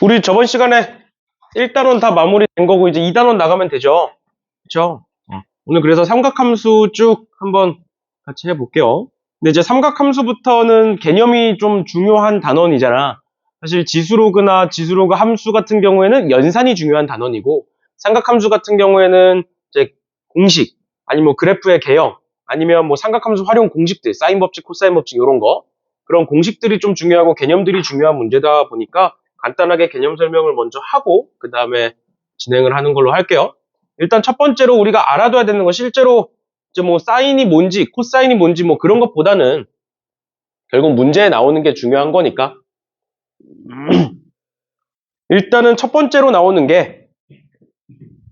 우리 저번 시간에 1단원 다 마무리된 거고 이제 2단원 나가면 되죠. 그쵸? 오늘 그래서 삼각함수 쭉 한번 같이 해볼게요. 근데 이제 삼각함수부터는 개념이 좀 중요한 단원이잖아. 사실 지수로그나 지수로그 함수 같은 경우에는 연산이 중요한 단원이고, 삼각함수 같은 경우에는 이제 공식, 아니면 뭐 그래프의 개형, 아니면 뭐 삼각함수 활용 공식들, 사인 법칙, 코사인 법칙 이런 거, 그런 공식들이 좀 중요하고 개념들이 중요한 문제다 보니까 간단하게 개념 설명을 먼저 하고 그 다음에 진행을 하는 걸로 할게요. 일단 첫 번째로 우리가 알아둬야 되는 건 실제로 이제 뭐 사인이 뭔지 코사인이 뭔지 뭐 그런 것보다는 결국 문제에 나오는 게 중요한 거니까 일단은 첫 번째로 나오는 게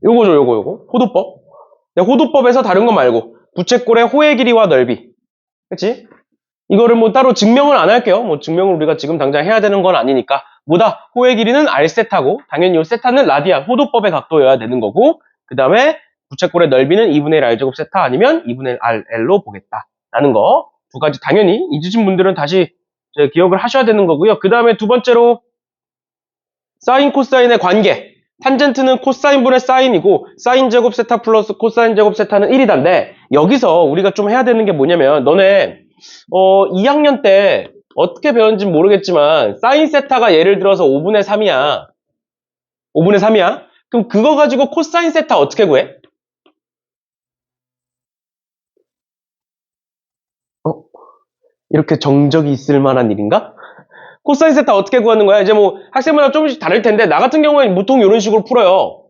요거죠. 요거 호도법. 호도법에서 다른 거 말고 부채꼴의 호의 길이와 넓이, 그치? 이거를 뭐 따로 증명을 안 할게요. 뭐 증명을 우리가 지금 당장 해야 되는 건 아니니까. 뭐다? 호의 길이는 r세타고 당연히 이 세타는 라디안, 호도법의 각도여야 되는 거고, 그 다음에 부채꼴의 넓이는 2분의 1 r제곱 세타 아니면 2분의 1 rl로 보겠다 라는 거. 두 가지 당연히 잊으신 분들은 다시 이제 기억을 하셔야 되는 거고요. 그 다음에 두 번째로 사인 코사인의 관계. 탄젠트는 코사인분의 사인이고 사인 제곱 세타 플러스 코사인 제곱 세타는 1이단데 여기서 우리가 좀 해야 되는 게 뭐냐면 너네 2학년 때 어떻게 배웠는지 모르겠지만 사인 세타가 예를 들어서 5분의 3이야. 5분의 3이야? 그럼 그거 가지고 코사인 세타 어떻게 구해? 이렇게 정적이 있을 만한 일인가? 코사인 세타 어떻게 구하는 거야? 이제 뭐 학생마다 조금씩 다를 텐데 나 같은 경우에는 보통 이런 식으로 풀어요.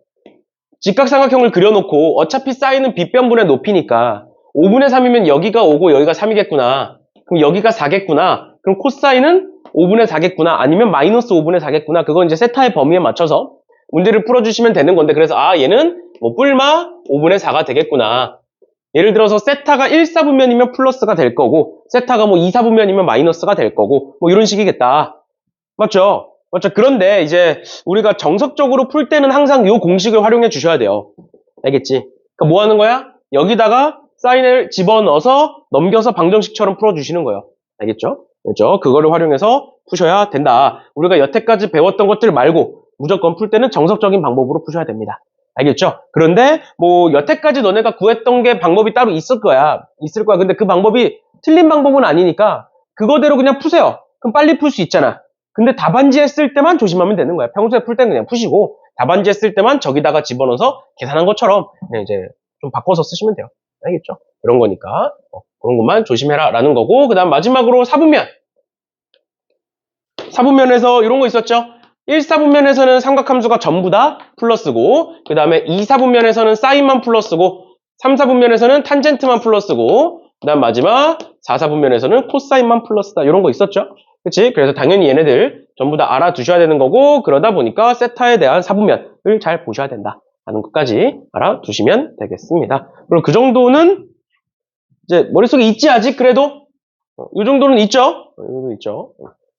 직각삼각형을 그려놓고 어차피 사인은 빗변분의 높이니까 5분의 3이면 여기가 5고 여기가 3이겠구나. 그럼 여기가 4겠구나. 그럼 코사인은 5분의 4겠구나. 아니면 마이너스 5분의 4겠구나. 그건 이제 세타의 범위에 맞춰서 문제를 풀어주시면 되는 건데 그래서 얘는 뭐 뿔마 5분의 4가 되겠구나. 예를 들어서 세타가 1, 4분면이면 플러스가 될 거고 세타가 뭐 2, 4분면이면 마이너스가 될 거고 뭐 이런 식이겠다. 맞죠? 맞죠? 그런데 이제 우리가 정석적으로 풀 때는 항상 이 공식을 활용해 주셔야 돼요. 알겠지? 그러니까 뭐 하는 거야? 여기다가 사인을 집어넣어서 넘겨서 방정식처럼 풀어주시는 거예요. 알겠죠? 그렇죠? 그거를 활용해서 푸셔야 된다. 우리가 여태까지 배웠던 것들 말고 무조건 풀 때는 정석적인 방법으로 푸셔야 됩니다. 알겠죠? 그런데 뭐 여태까지 너네가 구했던 게 방법이 따로 있을 거야. 근데 그 방법이 틀린 방법은 아니니까 그거대로 그냥 푸세요. 그럼 빨리 풀 수 있잖아. 근데 답안지 했을 때만 조심하면 되는 거야. 평소에 풀 때는 그냥 푸시고 답안지 했을 때만 저기다가 집어넣어서 계산한 것처럼 그냥 이제 좀 바꿔서 쓰시면 돼요. 알겠죠? 그런 거니까 그런 것만 조심해라 라는 거고, 그 다음 마지막으로 4분면. 4분면에서 이런 거 있었죠? 1, 4분면에서는 삼각함수가 전부 다 플러스고, 그 다음에 2, 4분면에서는 사인만 플러스고, 3, 4분면에서는 탄젠트만 플러스고, 그 다음 마지막 4, 4분면에서는 코사인만 플러스다. 이런 거 있었죠? 그치? 그래서 당연히 얘네들 전부 다 알아두셔야 되는 거고, 그러다 보니까 세타에 대한 4분면을 잘 보셔야 된다 하는 것까지 알아두시면 되겠습니다. 그럼 그 정도는 이제 머릿속에 있지 아직 그래도? 이 정도는 있죠? 이 정도 있죠?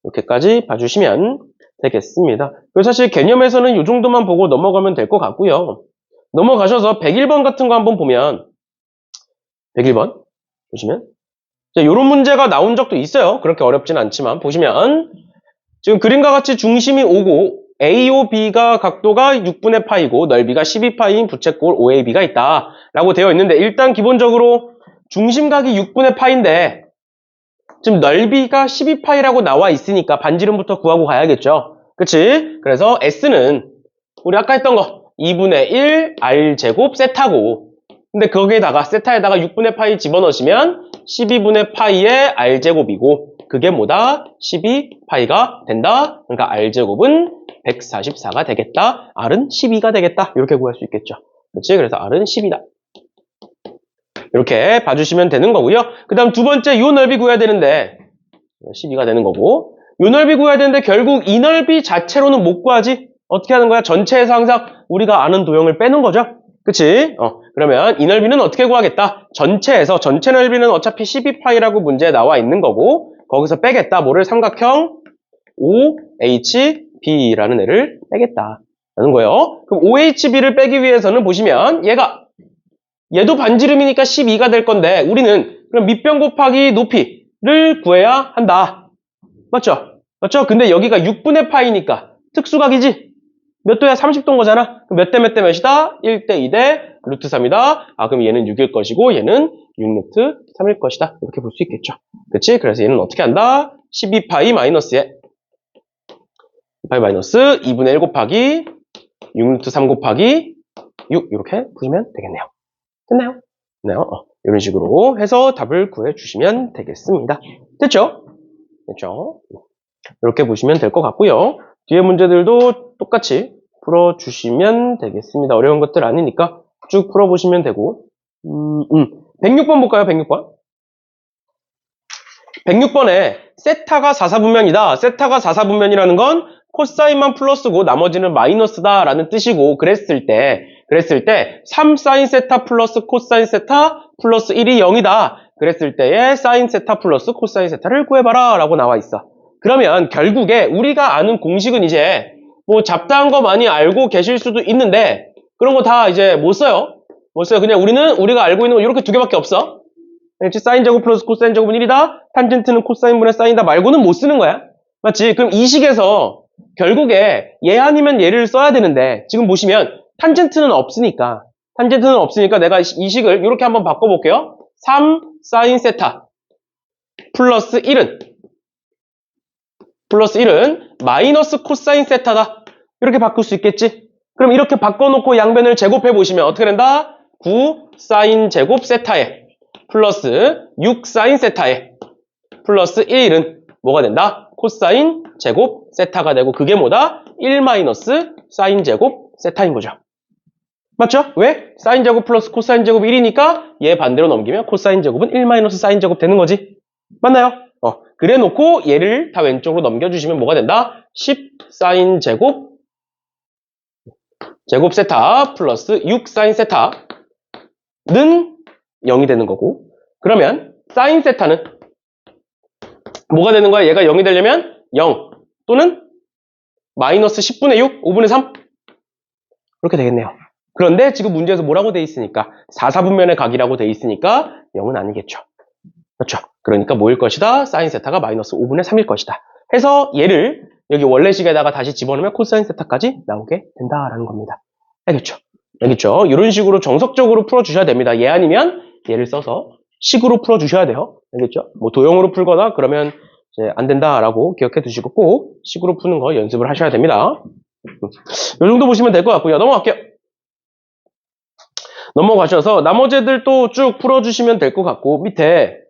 이렇게까지 봐주시면 되겠습니다. 그래서 사실 개념에서는 이 정도만 보고 넘어가면 될 것 같고요. 넘어가셔서 101번 같은 거 한번 보면 101번 보시면 이런 문제가 나온 적도 있어요. 그렇게 어렵진 않지만 보시면 지금 그림과 같이 중심이 O고 AO, B가 각도가 6분의 파이고 넓이가 12파이인 부채꼴 OAB가 있다 라고 되어 있는데 일단 기본적으로 중심각이 6분의 파인데 지금 넓이가 12파이라고 나와 있으니까 반지름부터 구하고 가야겠죠. 그치? 그래서 S는 우리 아까 했던 거 2분의 1 R제곱 세타고 근데 거기에다가 세타에다가 6분의 파이 집어넣으시면 12분의 파이의 R제곱이고 그게 뭐다? 12파이가 된다. 그러니까 R제곱은 144가 되겠다. R은 12가 되겠다. 이렇게 구할 수 있겠죠. 그렇지? 그래서 R은 10이다. 이렇게 봐주시면 되는 거고요. 그 다음 두 번째 요 넓이 구해야 되는데 12가 되는 거고 요 넓이 구해야 되는데 결국 이 넓이 자체로는 못 구하지? 어떻게 하는 거야? 전체에서 항상 우리가 아는 도형을 빼는 거죠. 그치? 그러면 이 넓이는 어떻게 구하겠다? 전체에서 전체 넓이는 어차피 12파이라고 문제에 나와 있는 거고 거기서 빼겠다. 뭐를? 삼각형 OHB라는 애를 빼겠다 라는 거예요. 그럼 OHB를 빼기 위해서는 보시면 얘도 반지름이니까 12가 될 건데 우리는 그럼 밑변 곱하기 높이를 구해야 한다. 맞죠? 맞죠? 근데 여기가 6분의 파이니까 특수각이지? 몇 도야? 30도인 거잖아? 몇 대 몇 대 몇이다? 1대 2대 루트 3이다. 아, 그럼 얘는 6일 것이고 얘는 6루트 3일 것이다. 이렇게 볼 수 있겠죠. 그치? 그래서 얘는 어떻게 한다? 12파이 마이너스에 파이 마이너스 2분의 1 곱하기 6루트 3 곱하기 6 이렇게 보시면 되겠네요. 됐나요? 네, 이런 식으로 해서 답을 구해주시면 되겠습니다. 됐죠? 됐죠? 이렇게 보시면 될 것 같고요. 뒤에 문제들도 똑같이 풀어주시면 되겠습니다. 어려운 것들 아니니까 쭉 풀어보시면 되고 106번 볼까요? 106번 106번에 세타가 4사분면이다. 세타가 4사분면이라는 건 코사인만 플러스고 나머지는 마이너스다 라는 뜻이고 그랬을 때 3사인 세타 플러스 코사인 세타 플러스 1이 0이다. 그랬을 때에 사인 세타 플러스 코사인 세타를 구해봐라 라고 나와 있어. 그러면 결국에 우리가 아는 공식은 이제 뭐 잡다한 거 많이 알고 계실 수도 있는데 그런 거 다 이제 못 써요. 못 써요. 그냥 우리가 알고 있는 거 이렇게 두 개밖에 없어. 사인 제곱 플러스 코사인 제곱은 1이다. 탄젠트는 코사인분의 사인이다 말고는 못 쓰는 거야. 맞지? 그럼 이 식에서 결국에 얘 아니면 얘를 써야 되는데 지금 보시면 탄젠트는 없으니까 내가 이 식을 이렇게 한번 바꿔볼게요. 3 사인 세타 플러스 1은 마이너스 코사인 세타다. 이렇게 바꿀 수 있겠지? 그럼 이렇게 바꿔놓고 양변을 제곱해보시면 어떻게 된다? 9 사인 제곱 세타에 플러스 6 사인 세타에 플러스 1은 뭐가 된다? 코사인 제곱 세타가 되고 그게 뭐다? 1 마이너스 사인 제곱 세타인 거죠. 맞죠? 왜? 사인 제곱 플러스 코사인 제곱 1이니까 얘 반대로 넘기면 코사인 제곱은 1 마이너스 사인 제곱 되는 거지. 맞나요? 그래 놓고 얘를 다 왼쪽으로 넘겨주시면 뭐가 된다? 10 사인 제곱 세타 플러스 6 사인 세타는 0이 되는 거고 그러면 사인 세타는 뭐가 되는 거야? 얘가 0이 되려면 0 또는 마이너스 10분의 6, 5분의 3 이렇게 되겠네요. 그런데 지금 문제에서 뭐라고 돼 있으니까 4사분면의 각이라고 돼 있으니까 0은 아니겠죠. 그렇죠. 그러니까 뭐일 것이다? 사인 세타가 마이너스 5분의 3일 것이다. 해서 얘를 여기 원래식에다가 다시 집어넣으면 코사인 세타까지 나오게 된다라는 겁니다. 알겠죠? 알겠죠? 이런 식으로 정석적으로 풀어주셔야 됩니다. 얘 아니면 얘를 써서 식으로 풀어주셔야 돼요. 알겠죠? 뭐 도형으로 풀거나 그러면 이제 안 된다라고 기억해 두시고 꼭 식으로 푸는 거 연습을 하셔야 됩니다. 이 정도 보시면 될 것 같고요. 넘어갈게요. 넘어가셔서 나머지 애들도 쭉 풀어주시면 될 것 같고 밑에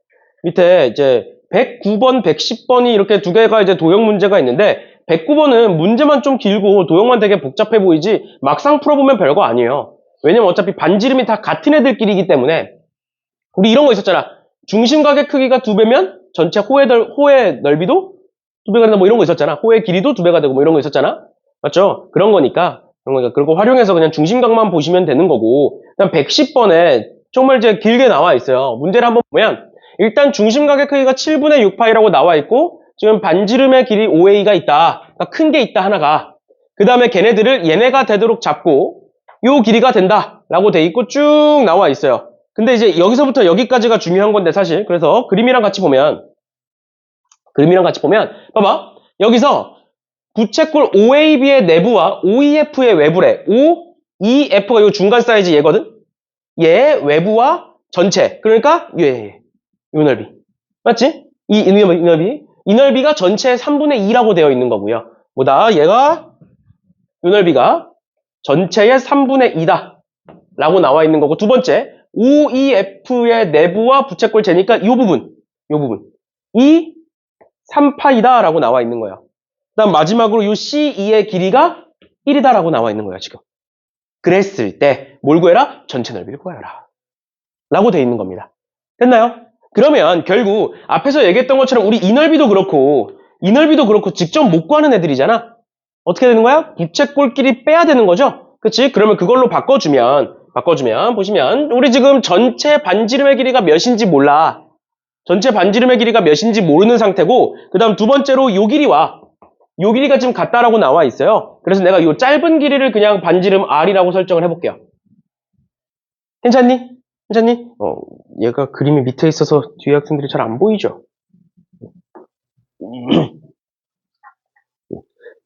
이제 109번, 110번이 이렇게 두 개가 이제 도형 문제가 있는데 109번은 문제만 좀 길고 도형만 되게 복잡해 보이지 막상 풀어보면 별거 아니에요. 왜냐면 어차피 반지름이 다 같은 애들끼리이기 때문에 우리 이런 거 있었잖아. 중심각의 크기가 2배면 전체 호의 넓이도 2배가 된다 뭐 이런 거 있었잖아. 호의 길이도 2배가 되고 뭐 이런 거 있었잖아. 맞죠? 그런 거니까 그리고 활용해서 그냥 중심각만 보시면 되는 거고 그다음 110번에 정말 이제 길게 나와 있어요. 문제를 한번 보면 일단 중심각의 크기가 7분의 6파이라고 나와 있고 지금 반지름의 길이 5a가 있다. 그러니까 큰 게 있다 하나가. 그 다음에 걔네들을 얘네가 되도록 잡고 요 길이가 된다 라고 돼 있고 쭉 나와 있어요. 근데 이제 여기서부터 여기까지가 중요한 건데 사실 그래서 그림이랑 같이 보면 봐봐 여기서 부채꼴 OAB의 내부와 OEF의 외부래. OEF가 요 중간 사이즈 얘거든. 얘 외부와 전체 그러니까 이 넓이. 맞지? 이 넓이가 전체의 3분의 2라고 되어 있는 거고요. 뭐다? 얘가 이 넓이가 전체의 3분의 2다. 라고 나와 있는 거고 두 번째 OEF의 내부와 부채꼴 재니까 이 부분. 이 3파이다 라고 나와 있는 거예요. 그 다음 마지막으로 이 CE의 길이가 1이다 라고 나와 있는 거예요. 지금. 그랬을 때 뭘 구해라? 전체 넓이를 구해라. 라고 되어 있는 겁니다. 됐나요? 그러면 결국 앞에서 얘기했던 것처럼 우리 이 넓이도 그렇고 직접 못 구하는 애들이잖아. 어떻게 되는 거야? 부채꼴끼리 빼야 되는 거죠. 그치? 그러면 그걸로 바꿔주면 보시면 우리 지금 전체 반지름의 길이가 몇인지 몰라. 전체 반지름의 길이가 몇인지 모르는 상태고 그 다음 두 번째로 요 길이가 지금 같다라고 나와 있어요. 그래서 내가 요 짧은 길이를 그냥 반지름 R이라고 설정을 해볼게요. 괜찮니? 얘가 그림이 밑에 있어서 뒤에 학생들이 잘 안 보이죠?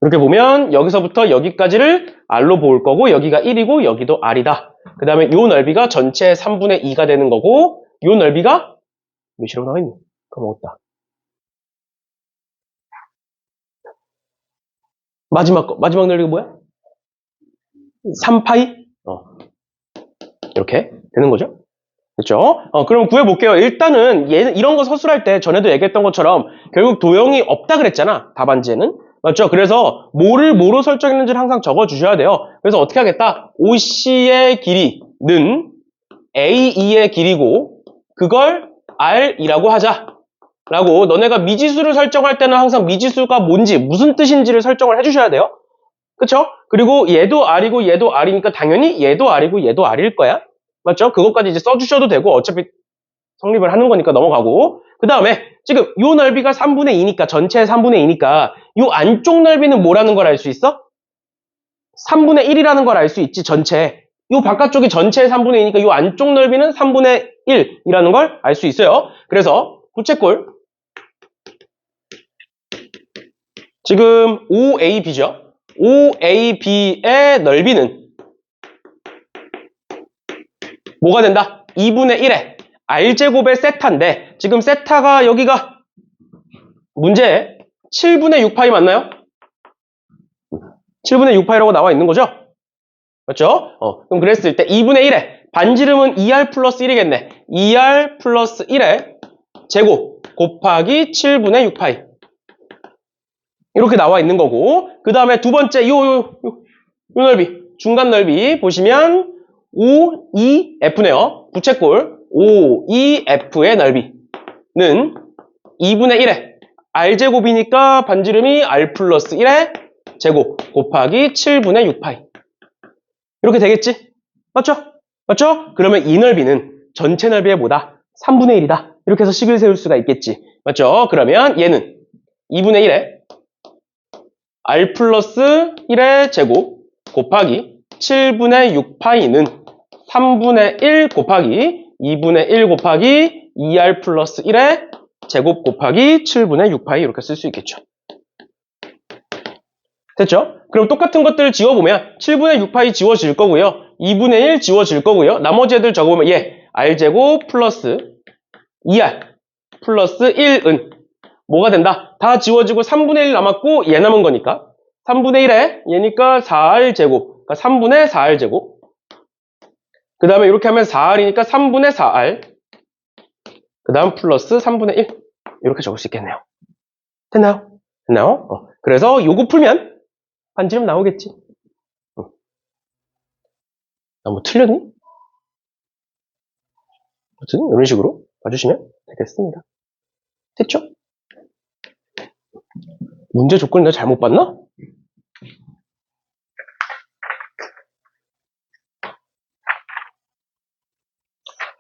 이렇게 보면 여기서부터 여기까지를 R로 볼 거고 여기가 1이고 여기도 R이다. 그 다음에 이 넓이가 전체의 3분의 2가 되는 거고 이 넓이가 몇이라고 나와있니? 까먹었다. 마지막 넓이가 뭐야? 3파이? 이렇게 되는 거죠. 그렇죠? 그럼 구해볼게요. 일단은 이런 거 서술할 때 전에도 얘기했던 것처럼 결국 도형이 없다 그랬잖아. 답안지에는. 맞죠? 그래서 뭐로 설정했는지를 항상 적어주셔야 돼요. 그래서 어떻게 하겠다? OC의 길이는 AE의 길이고 그걸 R이라고 하자. 라고 너네가 미지수를 설정할 때는 항상 미지수가 뭔지 무슨 뜻인지를 설정을 해주셔야 돼요. 그쵸? 그리고 얘도 R이고 얘도 R이니까 당연히 얘도 R이고 얘도 R일 거야. 맞죠? 그것까지 이제 써주셔도 되고 어차피 성립을 하는 거니까 넘어가고 그 다음에 지금 요 넓이가 3분의 2니까 전체의 3분의 2니까 요 안쪽 넓이는 뭐라는 걸 알 수 있어? 3분의 1이라는 걸 알 수 있지 전체. 요 바깥쪽이 전체의 3분의 2니까 요 안쪽 넓이는 3분의 1이라는 걸 알 수 있어요. 그래서 부채꼴 지금 OAB죠. OAB의 넓이는 뭐가 된다? 2분의 1에 R제곱의 세타인데 지금 세타가 여기가 문제에 7분의 6파이 맞나요? 7분의 6파이라고 나와 있는 거죠? 맞죠? 그럼 그랬을 때 2분의 1에 반지름은 2R 플러스 1이겠네. 2R 플러스 1의 제곱 곱하기 7분의 6파이 이렇게 나와 있는 거고 그 다음에 두 번째 요 넓이 중간 넓이 보시면 OEF네요. 부채꼴 OEF의 넓이는 2분의 1에 R제곱이니까 반지름이 R 플러스 1의 제곱 곱하기 7분의 6파이 이렇게 되겠지? 맞죠? 맞죠? 그러면 이 넓이는 전체 넓이의 뭐다? 3분의 1이다. 이렇게 해서 식을 세울 수가 있겠지. 맞죠? 그러면 얘는 2분의 1에 R 플러스 1의 제곱 곱하기 7분의 6파이는 3분의 1 곱하기 2분의 1 곱하기 2R 플러스 1의 제곱 곱하기 7분의 6파이 이렇게 쓸 수 있겠죠. 됐죠? 그럼 똑같은 것들을 지워보면 7분의 6파이 지워질 거고요. 2분의 1 지워질 거고요. 나머지 애들 적어보면 R제곱 플러스 2R 플러스 1은 뭐가 된다? 다 지워지고 3분의 1 남았고 얘 남은 거니까 3분의 1에 얘니까 4R제곱 그러니까 3분의 4R제곱 그 다음에 이렇게 하면 4R이니까 3분의 4R 그 다음 플러스 3분의 1 이렇게 적을 수 있겠네요. 됐나요? 됐나요? 그래서 요거 풀면 반지름 나오겠지. 나 뭐 틀렸니? 아무튼 이런 식으로 봐주시면 되겠습니다. 됐죠? 문제 조건을 내가 잘못 봤나?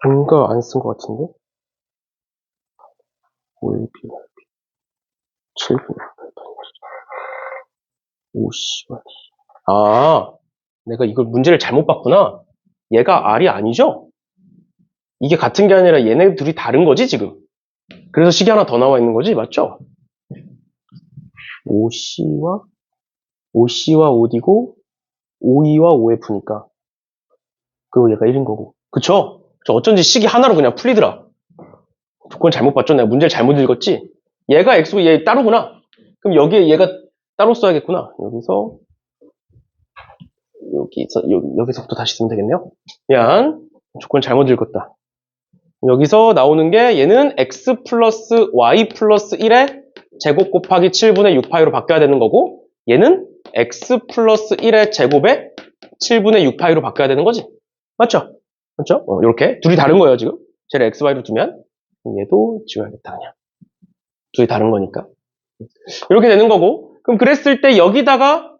뭔가 안 쓴 것 같은데? OAB 7분 50원. 내가 이걸 문제를 잘못 봤구나. 얘가 R이 아니죠? 이게 같은 게 아니라 얘네 둘이 다른 거지 지금. 그래서 식이 하나 더 나와 있는 거지 맞죠? OC와 OD고 OE와 OF니까 그리고 얘가 1인 거고 그쵸? 어쩐지 식이 하나로 그냥 풀리더라. 조건 잘못 봤죠? 내가 문제를 잘못 읽었지? 얘가 X고 얘 따로구나. 그럼 여기에 얘가 따로 써야겠구나. 여기서부터 다시 쓰면 되겠네요. 미안. 조건 잘못 읽었다. 여기서 나오는 게 얘는 X 플러스 Y 플러스 1의 제곱 곱하기 7분의 6파이로 바뀌어야 되는 거고 얘는 X 플러스 1의 제곱에 7분의 6파이로 바뀌어야 되는 거지. 맞죠? 맞죠? 이렇게 둘이 다른 거예요 지금. 쟤를 X, Y로 두면 얘도 지워야겠다 그냥. 둘이 다른 거니까. 이렇게 되는 거고 그럼 그랬을 때 여기다가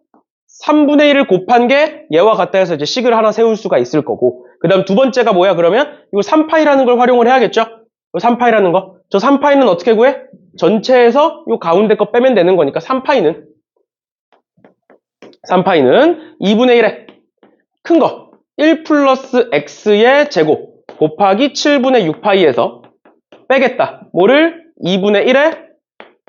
3분의 1을 곱한 게 얘와 같다 해서 이제 식을 하나 세울 수가 있을 거고 그 다음 두 번째가 뭐야 그러면 이거 3파이라는 걸 활용을 해야겠죠? 이 3파이라는 거. 저 3파이는 어떻게 구해? 전체에서 이 가운데 거 빼면 되는 거니까 3파이는 2분의 1에 큰 거 1 플러스 x의 제곱 곱하기 7분의 6파이에서 빼겠다. 뭐를? 2분의 1에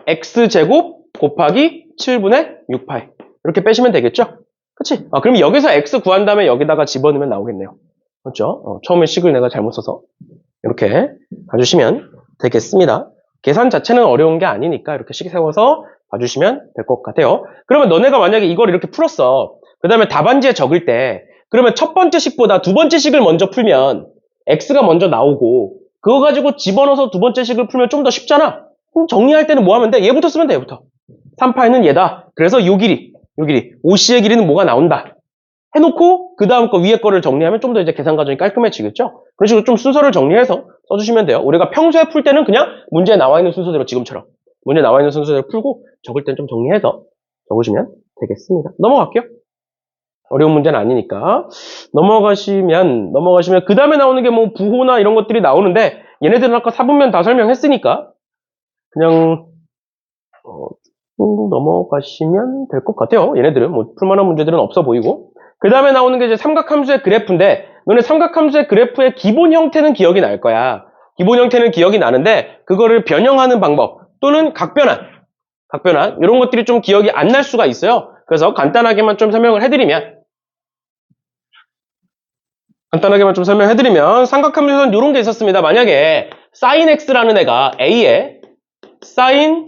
x제곱 곱하기 7분의 6파이 이렇게 빼시면 되겠죠? 그치? 그럼 여기서 x 구한 다음에 여기다가 집어넣으면 나오겠네요. 맞죠? 처음에 식을 내가 잘못 써서 이렇게 봐주시면 되겠습니다. 계산 자체는 어려운 게 아니니까 이렇게 식 세워서 봐주시면 될 것 같아요. 그러면 너네가 만약에 이걸 이렇게 풀었어. 그 다음에 답안지에 적을 때 그러면 첫 번째 식보다 두 번째 식을 먼저 풀면 x가 먼저 나오고 그거 가지고 집어넣어서 두 번째 식을 풀면 좀 더 쉽잖아. 그럼 정리할 때는 뭐 하면 돼? 얘부터 쓰면 돼, 얘부터. 3파이는 얘다. 그래서 요 길이, OC의 길이는 뭐가 나온다. 해놓고 그 다음 거 위에 거를 정리하면 좀 더 이제 계산 과정이 깔끔해지겠죠? 그런 식으로 좀 순서를 정리해서 써주시면 돼요. 우리가 평소에 풀 때는 그냥 문제에 나와 있는 순서대로 지금처럼 문제에 나와 있는 순서대로 풀고 적을 때는 좀 정리해서 적으시면 되겠습니다. 넘어갈게요. 어려운 문제는 아니니까. 넘어가시면 그 다음에 나오는 게 뭐 부호나 이런 것들이 나오는데 얘네들은 아까 4분면 다 설명했으니까 그냥 넘어가시면 될 것 같아요. 얘네들은 뭐 풀만한 문제들은 없어 보이고 그 다음에 나오는 게 이제 삼각함수의 그래프인데 너네 삼각함수의 그래프의 기본 형태는 기억이 날 거야. 기본 형태는 기억이 나는데 그거를 변형하는 방법 또는 각변환 이런 것들이 좀 기억이 안 날 수가 있어요. 그래서 간단하게만 좀 설명을 해드리면 삼각함수에서는 이런 게 있었습니다. 만약에 sin x라는 애가 a에 sin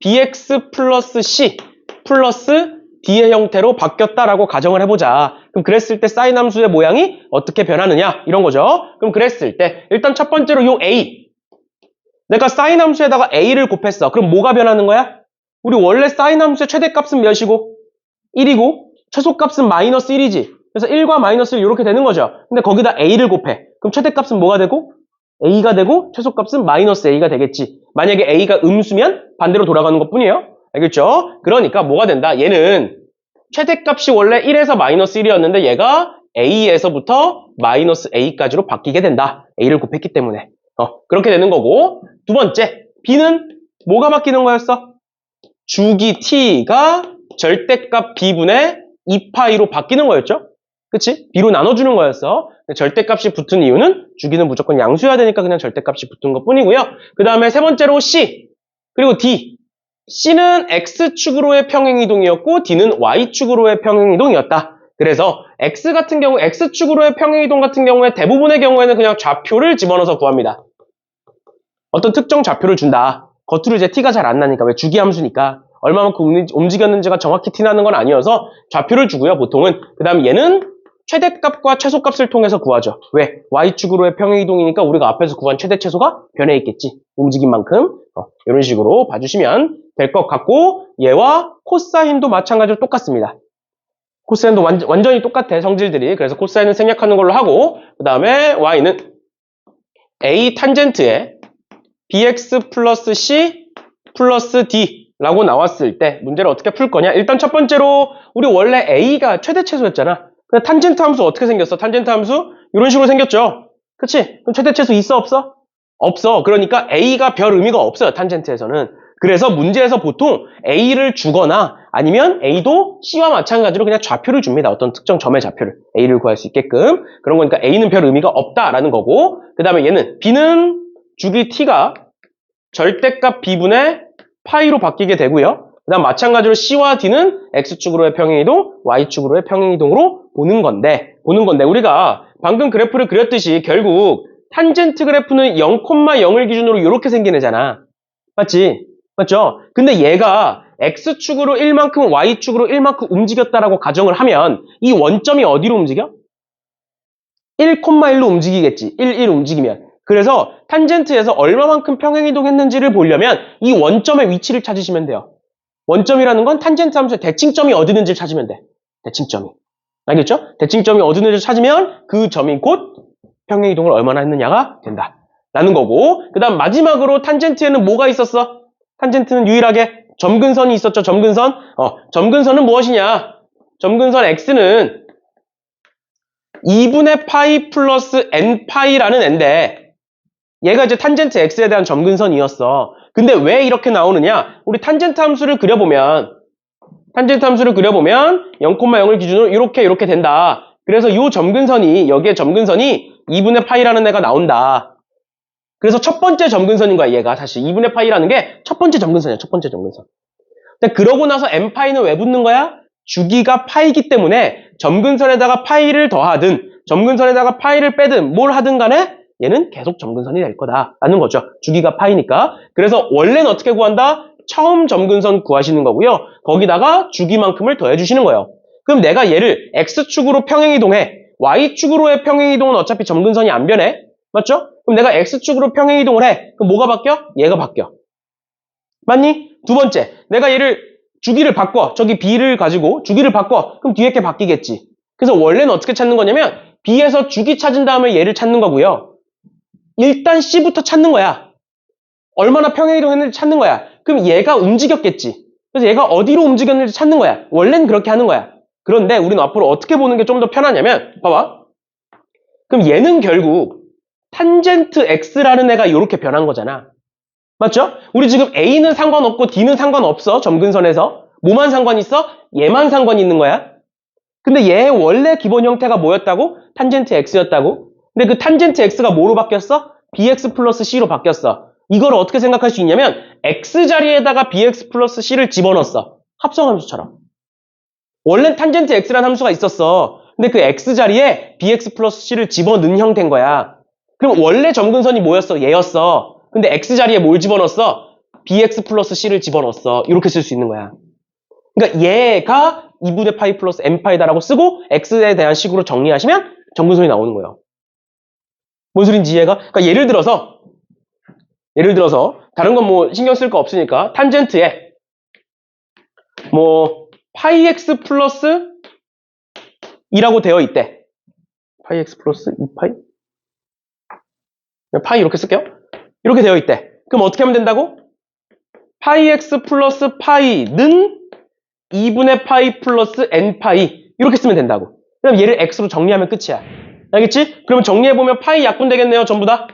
bx 플러스 c 플러스 d의 형태로 바뀌었다라고 가정을 해보자. 그럼 그랬을 때 sin 함수의 모양이 어떻게 변하느냐 이런 거죠. 그럼 그랬을 때 일단 첫 번째로 요 a 내가 sin 함수에다가 a를 곱했어. 그럼 뭐가 변하는 거야? 우리 원래 sin 함수의 최대값은 몇이고 1이고 최소값은 마이너스 1이지. 그래서 1과 마이너스 1 이렇게 되는 거죠. 근데 거기다 a를 곱해. 그럼 최대값은 뭐가 되고? a가 되고 최소값은 마이너스 a가 되겠지. 만약에 a가 음수면 반대로 돌아가는 것뿐이에요. 알겠죠? 그러니까 뭐가 된다? 얘는 최대값이 원래 1에서 마이너스 1이었는데 얘가 a에서부터 마이너스 a까지로 바뀌게 된다. a를 곱했기 때문에. 그렇게 되는 거고 두 번째 b는 뭐가 바뀌는 거였어? 주기 t가 절대값 b분의 2파이로 바뀌는 거였죠? 그치? b로 나눠주는 거였어. 절대값이 붙은 이유는 주기는 무조건 양수여야 되니까 그냥 절대값이 붙은 것 뿐이고요. 그 다음에 세 번째로 c 그리고 d c는 x축으로의 평행이동이었고 d는 y축으로의 평행이동이었다. 그래서 x 같은 경우 x축으로의 평행이동 같은 경우에 대부분의 경우에는 그냥 좌표를 집어넣어서 구합니다. 어떤 특정 좌표를 준다. 겉으로 이제 티가 잘 안 나니까 왜 주기함수니까 얼마만큼 움직였는지가 정확히 티나는 건 아니어서 좌표를 주고요. 보통은 그 다음 얘는 최대값과 최소값을 통해서 구하죠. 왜? y축으로의 평행이동이니까 우리가 앞에서 구한 최대 최소가 변해 있겠지. 움직인 만큼 이런 식으로 봐주시면 될 것 같고 얘와 코사인도 마찬가지로 똑같습니다. 코사인도 완전히 똑같아 성질들이. 그래서 코사인은 생략하는 걸로 하고 그 다음에 y는 a 탄젠트에 bx 플러스 c 플러스 d 라고 나왔을 때 문제를 어떻게 풀 거냐. 일단 첫 번째로 우리 원래 a가 최대 최소였잖아. 근데 탄젠트 함수 어떻게 생겼어? 탄젠트 함수 이런 식으로 생겼죠. 그치? 그럼 최대 최소 있어 없어? 없어. 그러니까 a가 별 의미가 없어요. 탄젠트에서는. 그래서 문제에서 보통 a를 주거나 아니면 a도 c와 마찬가지로 그냥 좌표를 줍니다. 어떤 특정 점의 좌표를 a를 구할 수 있게끔. 그런 거니까 a는 별 의미가 없다라는 거고 그 다음에 얘는 b는 주기 t가 절대값 b분의 파이로 바뀌게 되고요. 그 다음 마찬가지로 c와 d는 x축으로의 평행이동, y축으로의 평행이동으로 보는 건데 우리가 방금 그래프를 그렸듯이 결국 탄젠트 그래프는 0,0을 기준으로 이렇게 생긴 애잖아. 맞지? 맞죠? 근데 얘가 x축으로 1만큼, y축으로 1만큼 움직였다라고 가정을 하면 이 원점이 어디로 움직여? 1,1로 움직이겠지. 1 움직이면. 그래서 탄젠트에서 얼마만큼 평행이동했는지를 보려면 이 원점의 위치를 찾으시면 돼요. 원점이라는 건 탄젠트 함수의 대칭점이 어디 있는지를 찾으면 돼. 대칭점이. 알겠죠? 대칭점이 어디 있는지를 찾으면 그 점이 곧 평행이동을 얼마나 했느냐가 된다. 라는 거고 그 다음 마지막으로 탄젠트에는 뭐가 있었어? 탄젠트는 유일하게 점근선이 있었죠. 점근선. 점근선은 무엇이냐? 점근선 x는 2분의 파이 플러스 n파이라는 애인데 얘가 이제 탄젠트 x에 대한 점근선이었어. 근데 왜 이렇게 나오느냐? 우리 탄젠트 함수를 그려보면 0,0을 기준으로 이렇게 된다. 그래서 이 점근선이 여기에 점근선이 2분의 파이라는 애가 나온다. 그래서 첫 번째 점근선인 거야. 얘가 사실 2분의 파이라는 게 첫 번째 점근선이야. 첫 번째 점근선. 근데 그러고 나서 n파이는 왜 붙는 거야? 주기가 파이기 때문에 점근선에다가 파이를 더하든 점근선에다가 파이를 빼든 뭘 하든 간에 얘는 계속 점근선이 될 거다라는 거죠. 주기가 파이니까. 그래서 원래는 어떻게 구한다? 처음 점근선 구하시는 거고요. 거기다가 주기만큼을 더해 주시는 거예요. 그럼 내가 얘를 X축으로 평행이동해. Y축으로의 평행이동은 어차피 점근선이 안 변해. 맞죠? 그럼 내가 X축으로 평행이동을 해. 그럼 뭐가 바뀌어? 얘가 바뀌어. 맞니? 두 번째, 내가 얘를 주기를 바꿔. 저기 B를 가지고 주기를 바꿔. 그럼 뒤에 게 바뀌겠지. 그래서 원래는 어떻게 찾는 거냐면 B에서 주기 찾은 다음에 얘를 찾는 거고요. 일단 C부터 찾는 거야. 얼마나 평행이동했는지 찾는 거야. 그럼 얘가 움직였겠지. 그래서 얘가 어디로 움직였는지 찾는 거야. 원래는 그렇게 하는 거야. 그런데 우리는 앞으로 어떻게 보는 게 좀 더 편하냐면 봐봐. 그럼 얘는 결국 탄젠트 X라는 애가 이렇게 변한 거잖아. 맞죠? 우리 지금 A는 상관없고 D는 상관없어. 점근선에서. 뭐만 상관 있어? 얘만 상관 있는 거야. 근데 얘의 원래 기본 형태가 뭐였다고? 탄젠트 X였다고? 근데 그 탄젠트 X가 뭐로 바뀌었어? BX 플러스 C로 바뀌었어. 이걸 어떻게 생각할 수 있냐면 X 자리에다가 BX 플러스 C를 집어넣었어. 합성함수처럼. 원래 탄젠트 X라는 함수가 있었어. 근데 그 X 자리에 BX 플러스 C를 집어넣은 형태인 거야. 그럼 원래 점근선이 뭐였어? 얘였어. 근데 X 자리에 뭘 집어넣었어? BX 플러스 C를 집어넣었어. 이렇게 쓸 수 있는 거야. 그러니까 얘가 2분의 파이 플러스 n파이다라고 쓰고 X에 대한 식으로 정리하시면 점근선이 나오는 거예요. 뭔 소린지 이해가? 그러니까 예를 들어서 다른 건 뭐 신경 쓸 거 없으니까 탄젠트에 뭐 파이 x 플러스 2라고 되어 있대. 파이 x 플러스 2파이? 파이 이렇게 쓸게요. 이렇게 되어 있대. 그럼 어떻게 하면 된다고? 파이 x 플러스 파이는 2분의 파이 플러스 n파이 이렇게 쓰면 된다고. 그럼 얘를 x로 정리하면 끝이야. 알겠지? 그러면 정리해보면 파이 약분 되겠네요. 전부 다.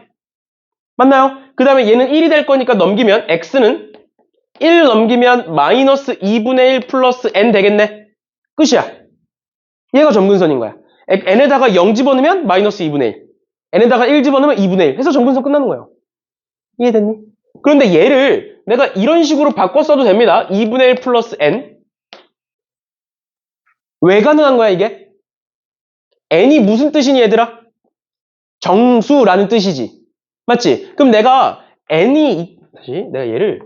맞나요? 그 다음에 얘는 1이 될 거니까 넘기면 x는 1 넘기면 마이너스 2분의 1 플러스 n 되겠네. 끝이야. 얘가 점근선인 거야. n에다가 0 집어넣으면 마이너스 2분의 1. n에다가 1 집어넣으면 2분의 1. 해서 점근선 끝나는 거예요. 이해됐니? 그런데 얘를 내가 이런 식으로 바꿔 써도 됩니다. 2분의 1 플러스 n. 왜 가능한 거야 이게? n이 무슨 뜻이니 얘들아? 정수라는 뜻이지. 맞지? 그럼 내가 다시 내가 얘를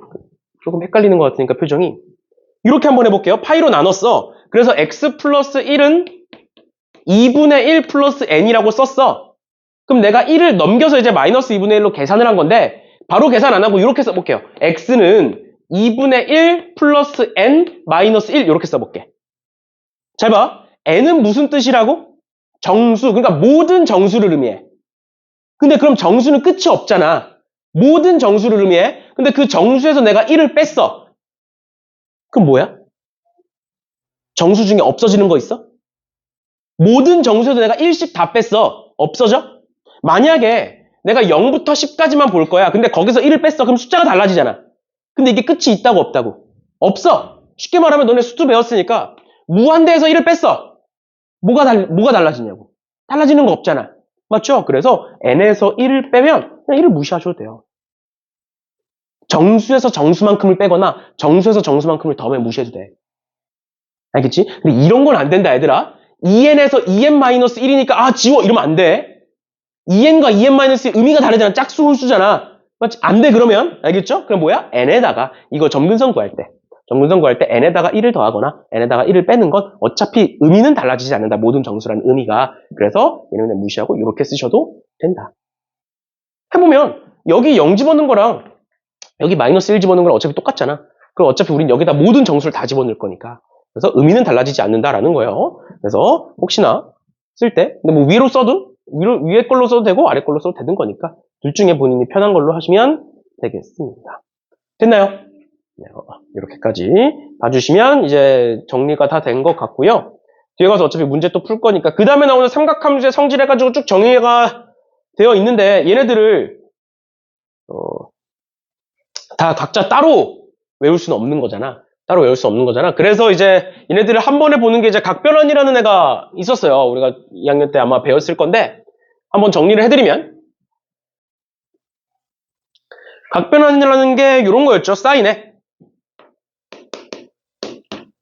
조금 헷갈리는 것 같으니까 표정이 이렇게 한번 해볼게요. 파이로 나눴어. 그래서 x 플러스 1은 2분의 1 플러스 n이라고 썼어. 그럼 내가 1을 넘겨서 이제 마이너스 2분의 1로 계산을 한 건데 바로 계산 안 하고 이렇게 써볼게요. x는 2분의 1 플러스 n 마이너스 1 이렇게 써볼게. 잘 봐. n은 무슨 뜻이라고? 정수. 그러니까 모든 정수를 의미해. 근데 그럼 정수는 끝이 없잖아. 모든 정수를 의미해. 근데 그 정수에서 내가 1을 뺐어. 그럼 뭐야? 정수 중에 없어지는 거 있어? 모든 정수에서 내가 1씩 다 뺐어. 없어져? 만약에 내가 0부터 10까지만 볼 거야. 근데 거기서 1을 뺐어. 그럼 숫자가 달라지잖아. 근데 이게 끝이 있다고 없다고? 없어. 쉽게 말하면 너네 수도 배웠으니까 무한대에서 1을 뺐어. 뭐가 달라지냐고. 달라지는 거 없잖아. 맞죠? 그래서 n에서 1을 빼면 그냥 1을 무시하셔도 돼요. 정수에서 정수만큼을 빼거나 정수에서 정수만큼을 더하면 무시해도 돼. 알겠지? 근데 이런 건 안 된다 얘들아. 2n에서 2n-1이니까 지워 이러면 안 돼. 2n과 2n-1의 의미가 다르잖아. 짝수 홀수잖아. 맞지? 안 돼 그러면. 알겠죠? 그럼 뭐야? n에다가 이거 점근선 구할 때 n에다가 1을 더하거나 n에다가 1을 빼는 건 어차피 의미는 달라지지 않는다. 모든 정수라는 의미가. 그래서 얘는 그냥 무시하고 이렇게 쓰셔도 된다. 해보면 여기 0 집어넣은 거랑 여기 마이너스 1 집어넣은 거랑 어차피 똑같잖아. 그럼 어차피 우린 여기다 모든 정수를 다 집어넣을 거니까. 그래서 의미는 달라지지 않는다라는 거예요. 그래서 혹시나 쓸 때 근데 뭐 위로 써도 위에 걸로 써도 되고 아래 걸로 써도 되는 거니까 둘 중에 본인이 편한 걸로 하시면 되겠습니다. 됐나요? 네, 이렇게까지 봐주시면 이제 정리가 다 된 것 같고요. 뒤에 가서 어차피 문제 또 풀 거니까 그 다음에 나오는 삼각함수의 성질 해가지고 쭉 정리가 되어 있는데 얘네들을 다 각자 따로 외울 수는 없는 거잖아. 그래서 이제 얘네들을 한 번에 보는 게 이제 각변환이라는 애가 있었어요. 우리가 2학년 때 아마 배웠을 건데 한번 정리를 해드리면 각변환이라는 게 이런 거였죠. 사인에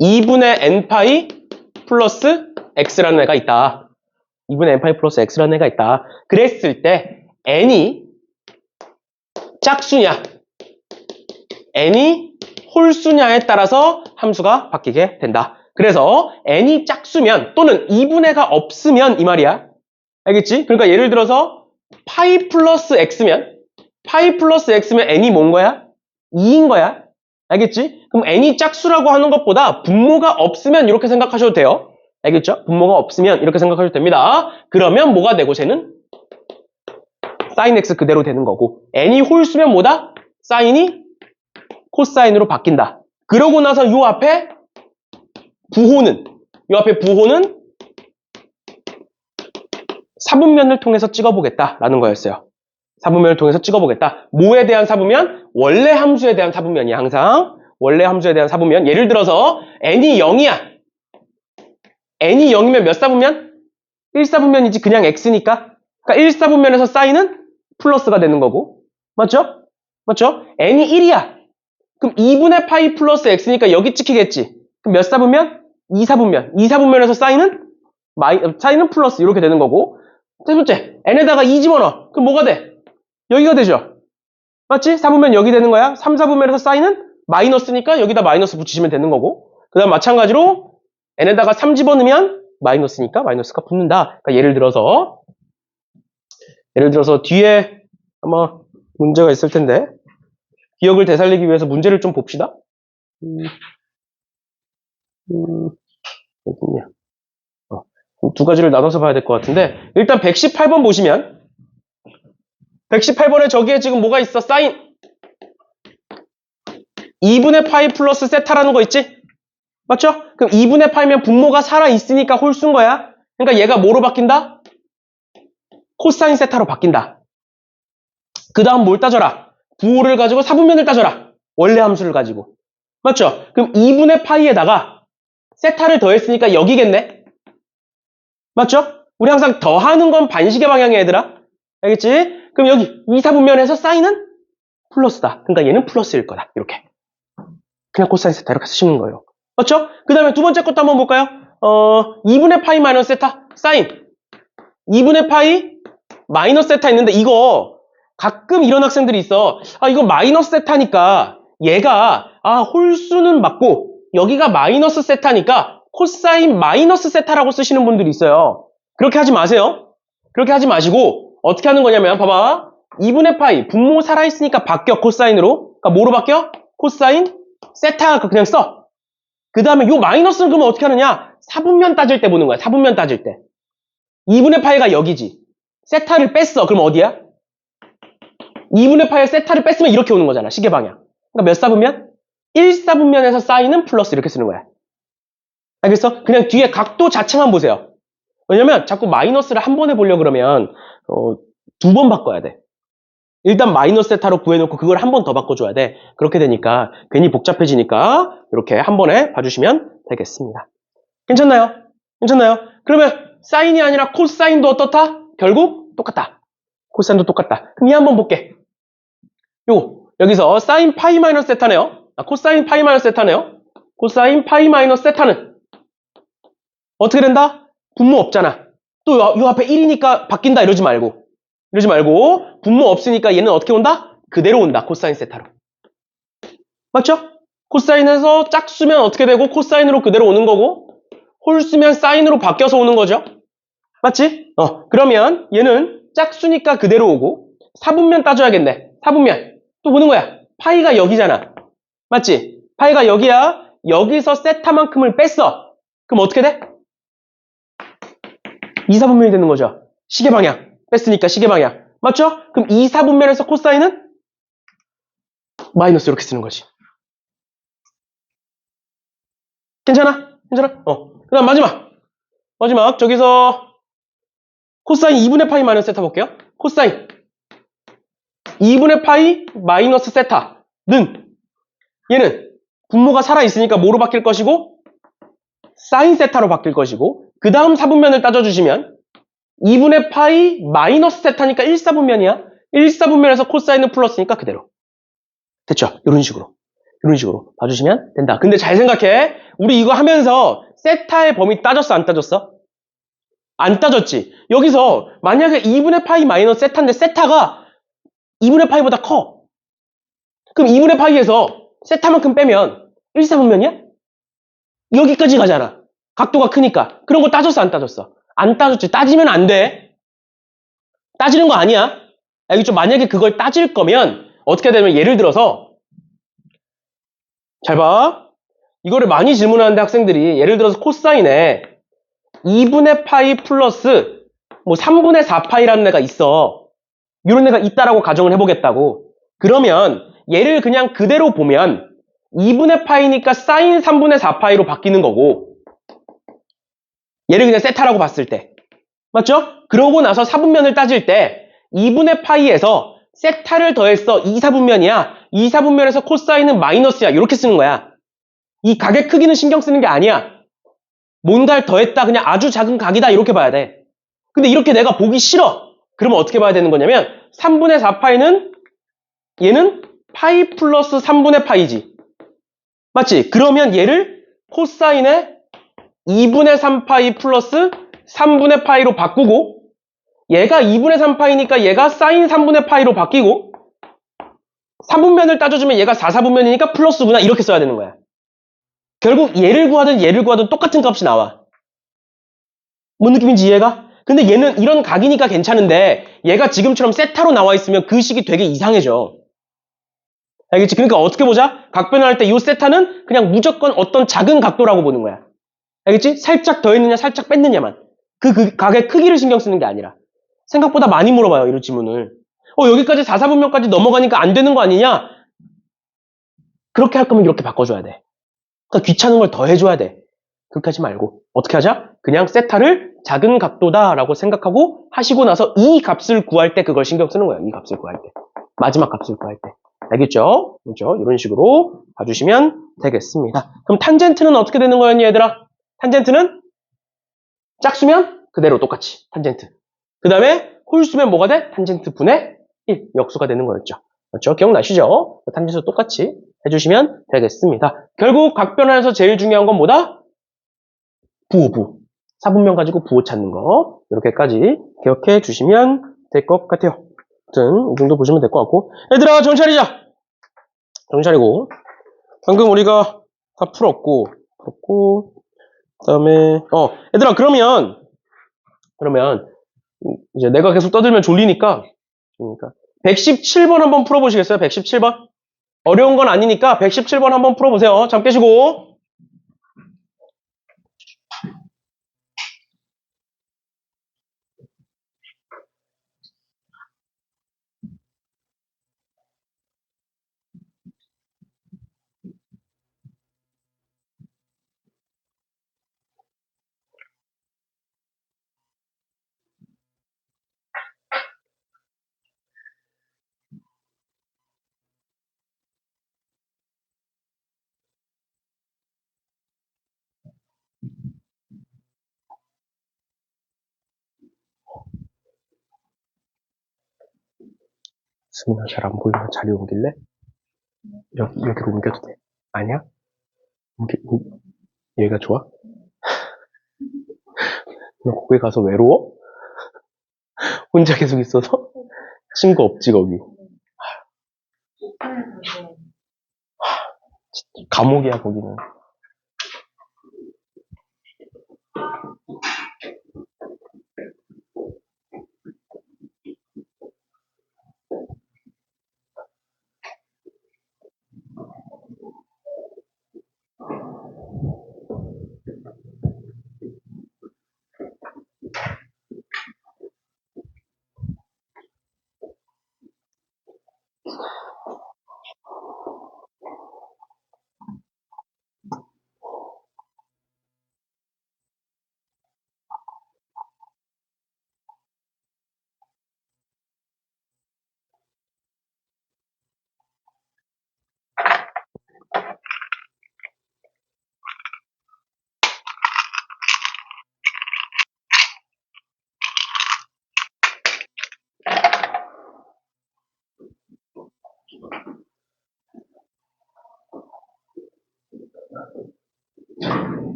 2분의 n파이 플러스 x라는 애가 있다. 2분의 n파이 플러스 x라는 애가 있다. 그랬을 때 n이 짝수냐 n이 홀수냐에 따라서 함수가 바뀌게 된다. 그래서 n이 짝수면 또는 2분의가 없으면 이 말이야. 알겠지? 그러니까 예를 들어서 파이 플러스 x면 n이 뭔 거야? 2인 거야. 알겠지? 그럼 n이 짝수라고 하는 것보다 분모가 없으면 이렇게 생각하셔도 돼요. 알겠죠? 분모가 없으면 이렇게 생각하셔도 됩니다. 그러면 뭐가 되고 쟤는? 사인 x 그대로 되는 거고 n이 홀수면 뭐다? 사인이 코사인으로 바뀐다. 그러고 나서 요 앞에 부호는 4분면을 통해서 찍어보겠다라는 거였어요. 4분면을 통해서 찍어보겠다. 뭐에 대한 4분면? 원래 함수에 대한 4분면이야. 항상 원래 함수에 대한 4분면. 예를 들어서 n이 0이야. n이 0이면 몇 4분면? 1사분면이지 그냥 x니까. 그러니까 1사분면에서 사인은 플러스가 되는 거고. 맞죠? n이 1이야. 그럼 2분의 파이 플러스 x니까 여기 찍히겠지. 그럼 몇 4분면? 2사분면. 2사분면에서 사인은 플러스 이렇게 되는 거고. 세 번째, n에다가 2 집어넣어. 그럼 뭐가 돼? 여기가 되죠? 맞지? 4분면 여기 되는 거야. 3, 4분면에서 사인은 마이너스니까 여기다 마이너스 붙이시면 되는 거고. 그 다음 마찬가지로 n에다가 3 집어넣으면 마이너스니까 마이너스가 붙는다. 그러니까 예를 들어서 뒤에 아마 문제가 있을 텐데 기억을 되살리기 위해서 문제를 좀 봅시다. 여기군요. 두 가지를 나눠서 봐야 될 것 같은데 일단 118번 보시면 118번에 저기에 지금 뭐가 있어? 사인 2분의 파이 플러스 세타라는 거 있지? 맞죠? 그럼 2분의 파이면 분모가 살아있으니까 홀수인 거야. 그러니까 얘가 뭐로 바뀐다? 코사인 세타로 바뀐다. 그 다음 뭘 따져라? 부호를 가지고 4분면을 따져라. 원래 함수를 가지고. 맞죠? 그럼 2분의 파이에다가 세타를 더했으니까 여기겠네? 맞죠? 우리 항상 더하는 건 반식의 방향이야 얘들아. 알겠지? 그럼 여기 2, 4분면에서 사인은 플러스다. 그러니까 얘는 플러스일 거다. 이렇게. 그냥 코사인 세타 이렇게 쓰시는 거예요. 맞죠? 그 다음에 두 번째 것도 한번 볼까요? 2분의 파이 마이너스 세타 사인 2분의 파이 마이너스 세타 있는데 이거 가끔 이런 학생들이 있어. 이거 마이너스 세타니까 얘가 홀수는 맞고 여기가 마이너스 세타니까 코사인 마이너스 세타라고 쓰시는 분들이 있어요. 그렇게 하지 마세요. 그렇게 하지 마시고 어떻게 하는 거냐면 봐봐. 2분의 파이 분모 살아있으니까 바뀌어 코사인으로. 그러니까 뭐로 바뀌어? 코사인 세타 그냥 써. 그 다음에 요 마이너스는 그러면 어떻게 하느냐? 4분면 따질 때 보는 거야. 4분면 따질 때. 2분의 파이가 여기지. 세타를 뺐어. 그럼 어디야? 2분의 파이에 세타를 뺐으면 이렇게 오는 거잖아. 시계 방향. 그러니까 몇 4분면? 1사분면에서 사인은 플러스 이렇게 쓰는 거야. 알겠어? 그냥 뒤에 각도 자체만 보세요. 왜냐면 자꾸 마이너스를 한 번 해보려고 그러면 2번 바꿔야 돼. 일단 마이너스 세타로 구해놓고 그걸 한 번 더 바꿔줘야 돼. 그렇게 되니까 괜히 복잡해지니까 이렇게 한 번에 봐주시면 되겠습니다. 괜찮나요? 그러면 사인이 아니라 코사인도 어떻다? 결국 똑같다. 코사인도 똑같다. 그럼 이 한번 볼게. 여기서 사인 파이 마이너스 세타네요. 코사인 파이 마이너스 세타네요. 코사인 파이 마이너스 세타는 어떻게 된다? 분모 없잖아. 또 요 앞에 1이니까 바뀐다 이러지 말고 분모 없으니까 얘는 어떻게 온다? 그대로 온다. 코사인 세타로. 맞죠? 코사인에서 짝수면 어떻게 되고 코사인으로 그대로 오는 거고 홀수면 사인으로 바뀌어서 오는 거죠. 맞지? 그러면 얘는 짝수니까 그대로 오고 4분면 따져야겠네. 4분면 또 보는 거야. 파이가 여기잖아. 맞지? 파이가 여기야. 여기서 세타만큼을 뺐어. 그럼 어떻게 돼? 2, 4분면이 되는 거죠. 시계 방향. 뺐으니까 시계 방향. 맞죠? 그럼 2, 4분면에서 코사인은 마이너스 이렇게 쓰는 거지. 괜찮아? 그 다음 마지막 저기서 코사인 2분의 파이 마이너스 세타 볼게요. 코사인 2분의 파이 마이너스 세타는 얘는 분모가 살아있으니까 뭐로 바뀔 것이고 사인 세타로 바뀔 것이고 그 다음 4분면을 따져주시면 2분의 파이 마이너스 세타니까 1사분면이야. 1사분면에서 코사인은 플러스니까 그대로. 됐죠? 이런 식으로 봐주시면 된다. 근데 잘 생각해. 우리 이거 하면서 세타의 범위 따졌어, 안 따졌어? 안 따졌지. 여기서 만약에 2분의 파이 마이너스 세타인데 세타가 2분의 파이보다 커. 그럼 2분의 파이에서 세타만큼 빼면 1, 4분면이야? 여기까지 가잖아. 각도가 크니까. 그런 거 따졌어, 안 따졌어? 안 따졌지. 따지면 안 돼. 따지는 거 아니야. 알겠죠? 만약에 그걸 따질 거면 어떻게 되면 예를 들어서 잘 봐. 이거를 많이 질문하는데 학생들이 예를 들어서 코사인에 2분의 파이 플러스 뭐 3분의 4파이라는 애가 있어. 이런 애가 있다라고 가정을 해보겠다고. 그러면 얘를 그냥 그대로 보면 2분의 파이니까 사인 3분의 4파이로 바뀌는 거고 얘를 그냥 세타라고 봤을 때 맞죠? 그러고 나서 4분면을 따질 때 2분의 파이에서 세타를 더했어. 2, 4분면이야. 2, 4분면에서 코사인은 마이너스야. 이렇게 쓰는 거야. 이 각의 크기는 신경 쓰는 게 아니야. 뭔가를 더했다. 그냥 아주 작은 각이다. 이렇게 봐야 돼. 근데 이렇게 내가 보기 싫어. 그러면 어떻게 봐야 되는 거냐면 3분의 4파이는 얘는 파이 플러스 3분의 파이지. 맞지? 그러면 얘를 코사인의 2분의 3파이 플러스 3분의 파이로 바꾸고 얘가 2분의 3파이니까 얘가 사인 3분의 파이로 바뀌고 3분면을 따져주면 얘가 4, 4분면이니까 플러스구나. 이렇게 써야 되는 거야. 결국 얘를 구하든 똑같은 값이 나와. 뭔 느낌인지 이해가? 근데 얘는 이런 각이니까 괜찮은데 얘가 지금처럼 세타로 나와 있으면 그 식이 되게 이상해져. 알겠지? 그러니까 어떻게 보자? 각변을 할 때 이 세타는 그냥 무조건 어떤 작은 각도라고 보는 거야. 알겠지? 살짝 더했느냐 살짝 뺐느냐만. 그 각의 크기를 신경 쓰는 게 아니라. 생각보다 많이 물어봐요. 이런 질문을. 여기까지 4, 4분면까지 넘어가니까 안 되는 거 아니냐? 그렇게 할 거면 이렇게 바꿔줘야 돼. 그러니까 귀찮은 걸 더 해줘야 돼. 그렇게 하지 말고 어떻게 하자? 그냥 세타를 작은 각도다라고 생각하고 하시고 나서 이 값을 구할 때 그걸 신경 쓰는 거예요. 이 값을 구할 때. 마지막 값을 구할 때. 알겠죠? 그렇죠? 이런 식으로 봐주시면 되겠습니다. 그럼 탄젠트는 어떻게 되는 거였니 얘들아? 탄젠트는 짝수면 그대로 똑같이 탄젠트. 그 다음에 홀수면 뭐가 돼? 탄젠트 분의 1 역수가 되는 거였죠. 그렇죠? 기억나시죠? 탄젠트 똑같이 해주시면 되겠습니다. 결국 각변화에서 제일 중요한 건 뭐다? 부호. 4분면 가지고 부호 찾는 거. 이렇게까지 기억해 주시면 될 것 같아요. 아무튼 이 정도 보시면 될 것 같고 얘들아 정신 차리자. 정신 차리고 방금 우리가 다 풀었고 그 다음에 얘들아 그러면 이제 내가 계속 떠들면 졸리니까 117번 한번 풀어보시겠어요? 117번? 어려운 건 아니니까 117번 한번 풀어보세요. 잠 깨시고. 수민아 잘 안 보이면 자리 옮길래? 여기로 옮겨도 돼. 아니야? 얘가 좋아? 너 거기 가서 외로워? 혼자 계속 있어서? 친구 없지 거기. 감옥이야 거기는.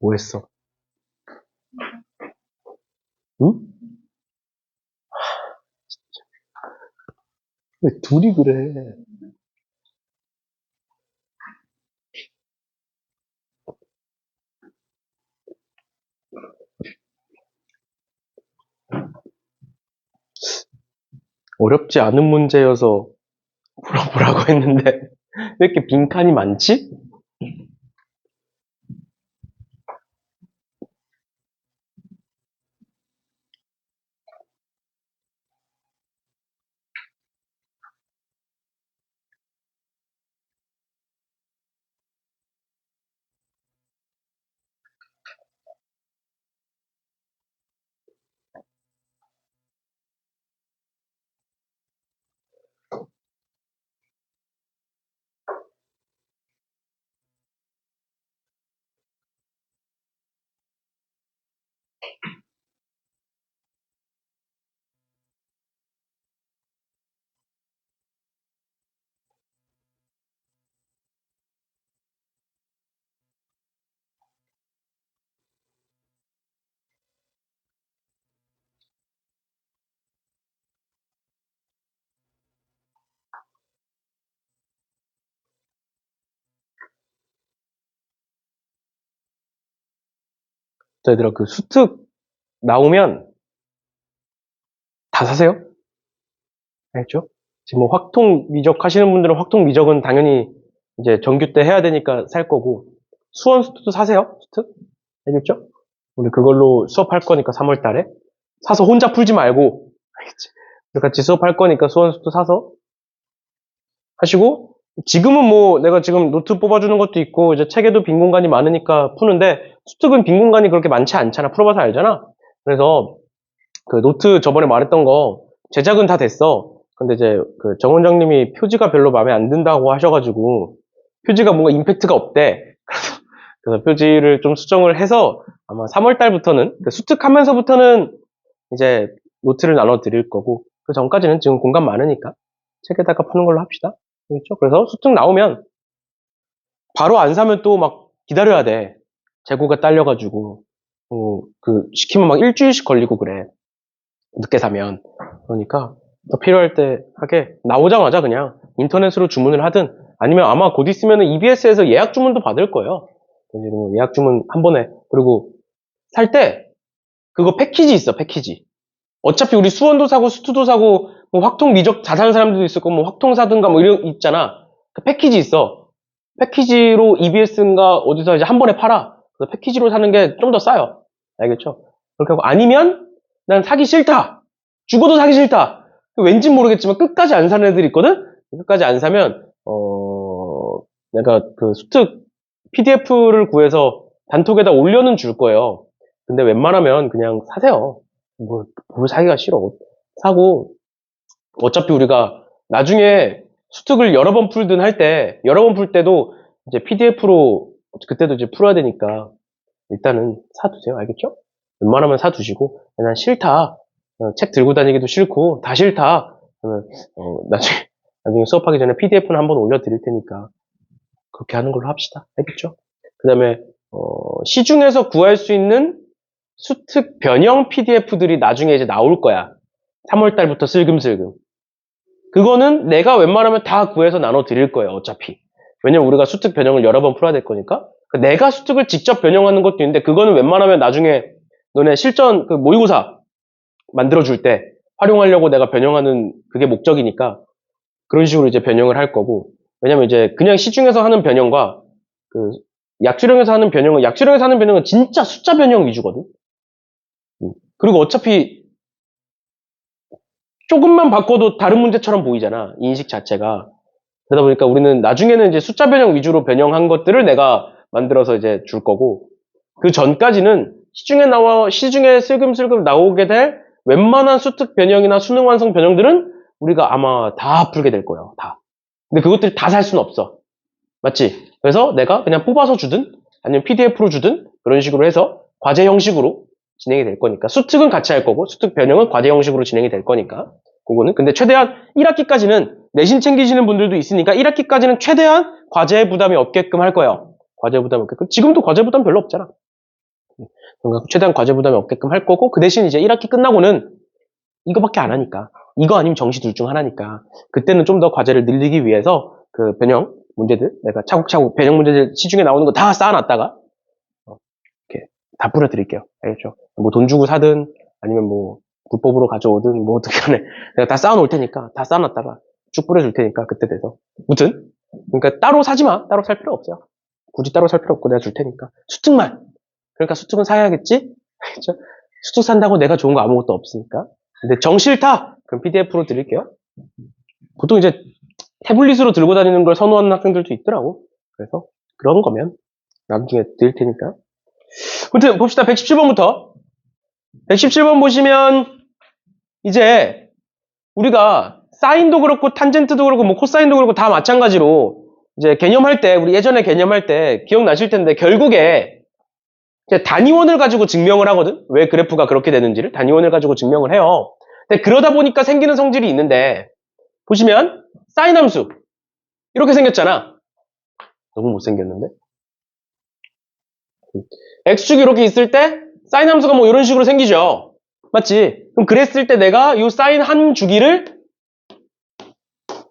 뭐 했어? 응? 왜 둘이 그래? 어렵지 않은 문제여서 물어보라고 했는데 왜 이렇게 빈칸이 많지? 자, 얘들아, 그 수특 나오면 다 사세요? 알겠죠? 지금 뭐 확통 미적 하시는 분들은 확통 미적은 당연히 이제 정규 때 해야 되니까 살 거고, 수원 수특도 사세요? 수특? 알겠죠? 우리 그걸로 수업할 거니까 3월 달에. 사서 혼자 풀지 말고, 알겠지? 우리 같이 수업할 거니까 수원 수특 사서 하시고, 지금은 뭐 내가 지금 노트 뽑아주는 것도 있고, 이제 책에도 빈 공간이 많으니까 푸는데, 수특은 빈 공간이 그렇게 많지 않잖아. 풀어봐서 알잖아? 그래서 그 노트 저번에 말했던 거 제작은 다 됐어. 근데 이제 그 정 원장님이 표지가 별로 마음에 안 든다고 하셔가지고 표지가 뭔가 임팩트가 없대. 그래서 표지를 좀 수정을 해서 아마 3월 달부터는 수특하면서부터는 이제 노트를 나눠 드릴 거고 그 전까지는 지금 공간 많으니까 책에다가 푸는 걸로 합시다. 그렇죠? 그래서 수특 나오면 바로 안 사면 또 막 기다려야 돼. 재고가 딸려가지고 그 시키면 막 일주일씩 걸리고 그래. 늦게 사면. 그러니까 더 필요할 때 하게 나오자마자 그냥 인터넷으로 주문을 하든 아니면 아마 곧 있으면 EBS에서 예약 주문도 받을 거예요. 예약 주문 한 번에. 그리고 살 때 그거 패키지 있어, 패키지. 어차피 우리 수원도 사고 수투도 사고 뭐 확통 미적 다 사는 사람들도 있을 거고 뭐 확통 사든가 뭐 이런 있잖아. 그 패키지 있어. 패키지로 EBS인가 어디서 이제 한 번에 팔아. 그래서 패키지로 사는 게 좀 더 싸요. 알겠죠? 그렇게 하고 아니면 난 사기 싫다. 죽어도 사기 싫다. 왠지 모르겠지만 끝까지 안 사는 애들이 있거든? 끝까지 안 사면, 내가 그 수특 PDF를 구해서 단톡에다 올려는 줄 거예요. 근데 웬만하면 그냥 사세요. 뭘 사기가 싫어. 사고, 어차피 우리가 나중에 수특을 여러 번 풀든 할 때, 여러 번 풀 때도 이제 PDF로 그때도 이제 풀어야 되니까 일단은 사두세요. 알겠죠? 웬만하면 사두시고, 난 싫다. 책 들고 다니기도 싫고, 다 싫다. 그러면, 나중에 수업하기 전에 PDF는 한번 올려드릴 테니까, 그렇게 하는 걸로 합시다. 알겠죠? 그 다음에, 시중에서 구할 수 있는 수특 변형 PDF들이 나중에 이제 나올 거야. 3월 달부터 슬금슬금. 그거는 내가 웬만하면 다 구해서 나눠 드릴 거예요. 어차피. 왜냐면 우리가 수특 변형을 여러 번 풀어야 될 거니까. 내가 수특을 직접 변형하는 것도 있는데, 그거는 웬만하면 나중에 너네 실전 그 모의고사 만들어줄 때 활용하려고 내가 변형하는 그게 목적이니까 그런 식으로 이제 변형을 할 거고. 왜냐면 이제 그냥 시중에서 하는 변형과 그 약수령에서 하는 변형은 진짜 숫자 변형 위주거든. 그리고 어차피 조금만 바꿔도 다른 문제처럼 보이잖아. 인식 자체가. 그러다 보니까 우리는 나중에는 이제 숫자 변형 위주로 변형한 것들을 내가 만들어서 이제 줄 거고, 그 전까지는 시중에 슬금슬금 나오게 될 웬만한 수특 변형이나 수능 완성 변형들은 우리가 아마 다 풀게 될 거예요. 다. 근데 그것들 다 살 수는 없어. 맞지? 그래서 내가 그냥 뽑아서 주든 아니면 PDF로 주든 그런 식으로 해서 과제 형식으로 진행이 될 거니까. 수특은 같이 할 거고 수특 변형은 과제 형식으로 진행이 될 거니까. 그거는 근데 최대한 1학기까지는 내신 챙기시는 분들도 있으니까 1학기까지는 최대한 과제 부담이 없게끔 할 거예요. 과제 부담이 없게끔. 지금도 과제 부담 별로 없잖아. 그러니까 최대한 과제 부담이 없게끔 할 거고, 그 대신 이제 1학기 끝나고는 이거밖에 안 하니까. 이거 아니면 정시 둘 중 하나니까. 그때는 좀 더 과제를 늘리기 위해서 그 변형 문제들, 내가 차곡차곡 변형 문제들 시중에 나오는 거 다 쌓아놨다가, 이렇게 다 뿌려드릴게요. 알겠죠? 뭐 돈 주고 사든, 아니면 뭐 불법으로 가져오든, 뭐 어떻게 하네. 내가 다 쌓아놓을 테니까, 다 쌓아놨다가 쭉 뿌려줄 테니까, 그때 돼서. 무튼. 그러니까 따로 사지 마. 따로 살 필요 없어요. 굳이 따로 살 필요 없고 내가 줄 테니까. 수특만. 그러니까 수특은 사야겠지? 알겠죠? 수특 산다고 내가 좋은 거 아무것도 없으니까. 근데 정 싫다? 그럼 PDF로 드릴게요. 보통 이제 태블릿으로 들고 다니는 걸 선호하는 학생들도 있더라고. 그래서 그런 거면 나중에 드릴 테니까. 아무튼 봅시다. 117번부터. 117번 보시면 이제 우리가 사인도 그렇고 탄젠트도 그렇고 뭐 코사인도 그렇고 다 마찬가지로 이제 개념할 때, 우리 예전에 개념할 때 기억나실 텐데, 결국에 이제 단위원을 가지고 증명을 하거든. 왜 그래프가 그렇게 되는지를 단위원을 가지고 증명을 해요. 근데 그러다 보니까 생기는 성질이 있는데, 보시면 사인 함수 이렇게 생겼잖아. 너무 못생겼는데? x축이 이렇게 있을 때 사인 함수가 뭐 이런 식으로 생기죠. 맞지? 그럼 그랬을 때 내가 이 사인 한 주기를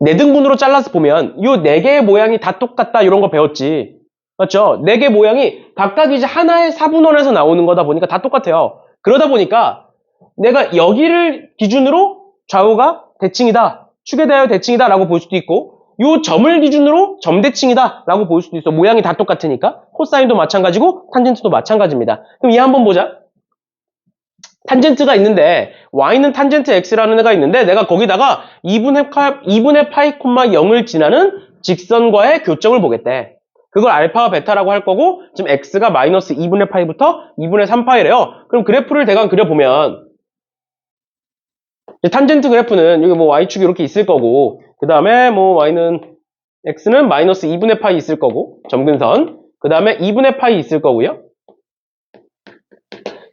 4등분으로 잘라서 보면 이 4개의 모양이 다 똑같다 이런 거 배웠지. 맞죠? 4개 모양이 각각 이제 하나의 사분원에서 나오는 거다 보니까 다 똑같아요. 그러다 보니까 내가 여기를 기준으로 좌우가 대칭이다, 축에 대하여 대칭이다 라고 볼 수도 있고, 이 점을 기준으로 점대칭이다 라고 볼 수도 있어. 모양이 다 똑같으니까. 코사인도 마찬가지고 탄젠트도 마찬가지입니다. 그럼 얘 한번 보자. 탄젠트가 있는데 y는 탄젠트 x라는 애가 있는데, 내가 거기다가 2분의 파이, 0을 지나는 직선과의 교점을 보겠대. 그걸 알파와 베타라고 할 거고, 지금 x가 마이너스 2분의 파이부터 2분의 3파이래요. 그럼 그래프를 대강 그려보면, 탄젠트 그래프는 여기 뭐 y축이 이렇게 있을 거고, 그 다음에 뭐 x는 마이너스 2분의 파이 있을 거고, 점근선. 그 다음에 2분의 파이 있을 거고요.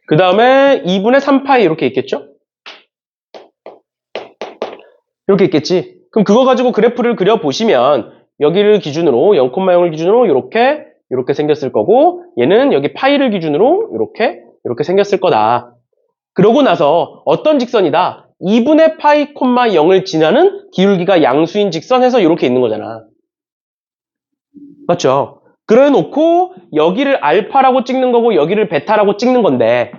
그 다음에 2분의 3파이 이렇게 있겠죠? 이렇게 있겠지? 그럼 그거 가지고 그래프를 그려보시면 여기를 기준으로 0,0을 기준으로 이렇게 생겼을 거고, 얘는 여기 파이를 기준으로 이렇게 생겼을 거다. 그러고 나서 어떤 직선이다? 2분의 파이, 0을 지나는 기울기가 양수인 직선 해서 이렇게 있는 거잖아. 맞죠? 그래 놓고 여기를 알파라고 찍는 거고 여기를 베타라고 찍는 건데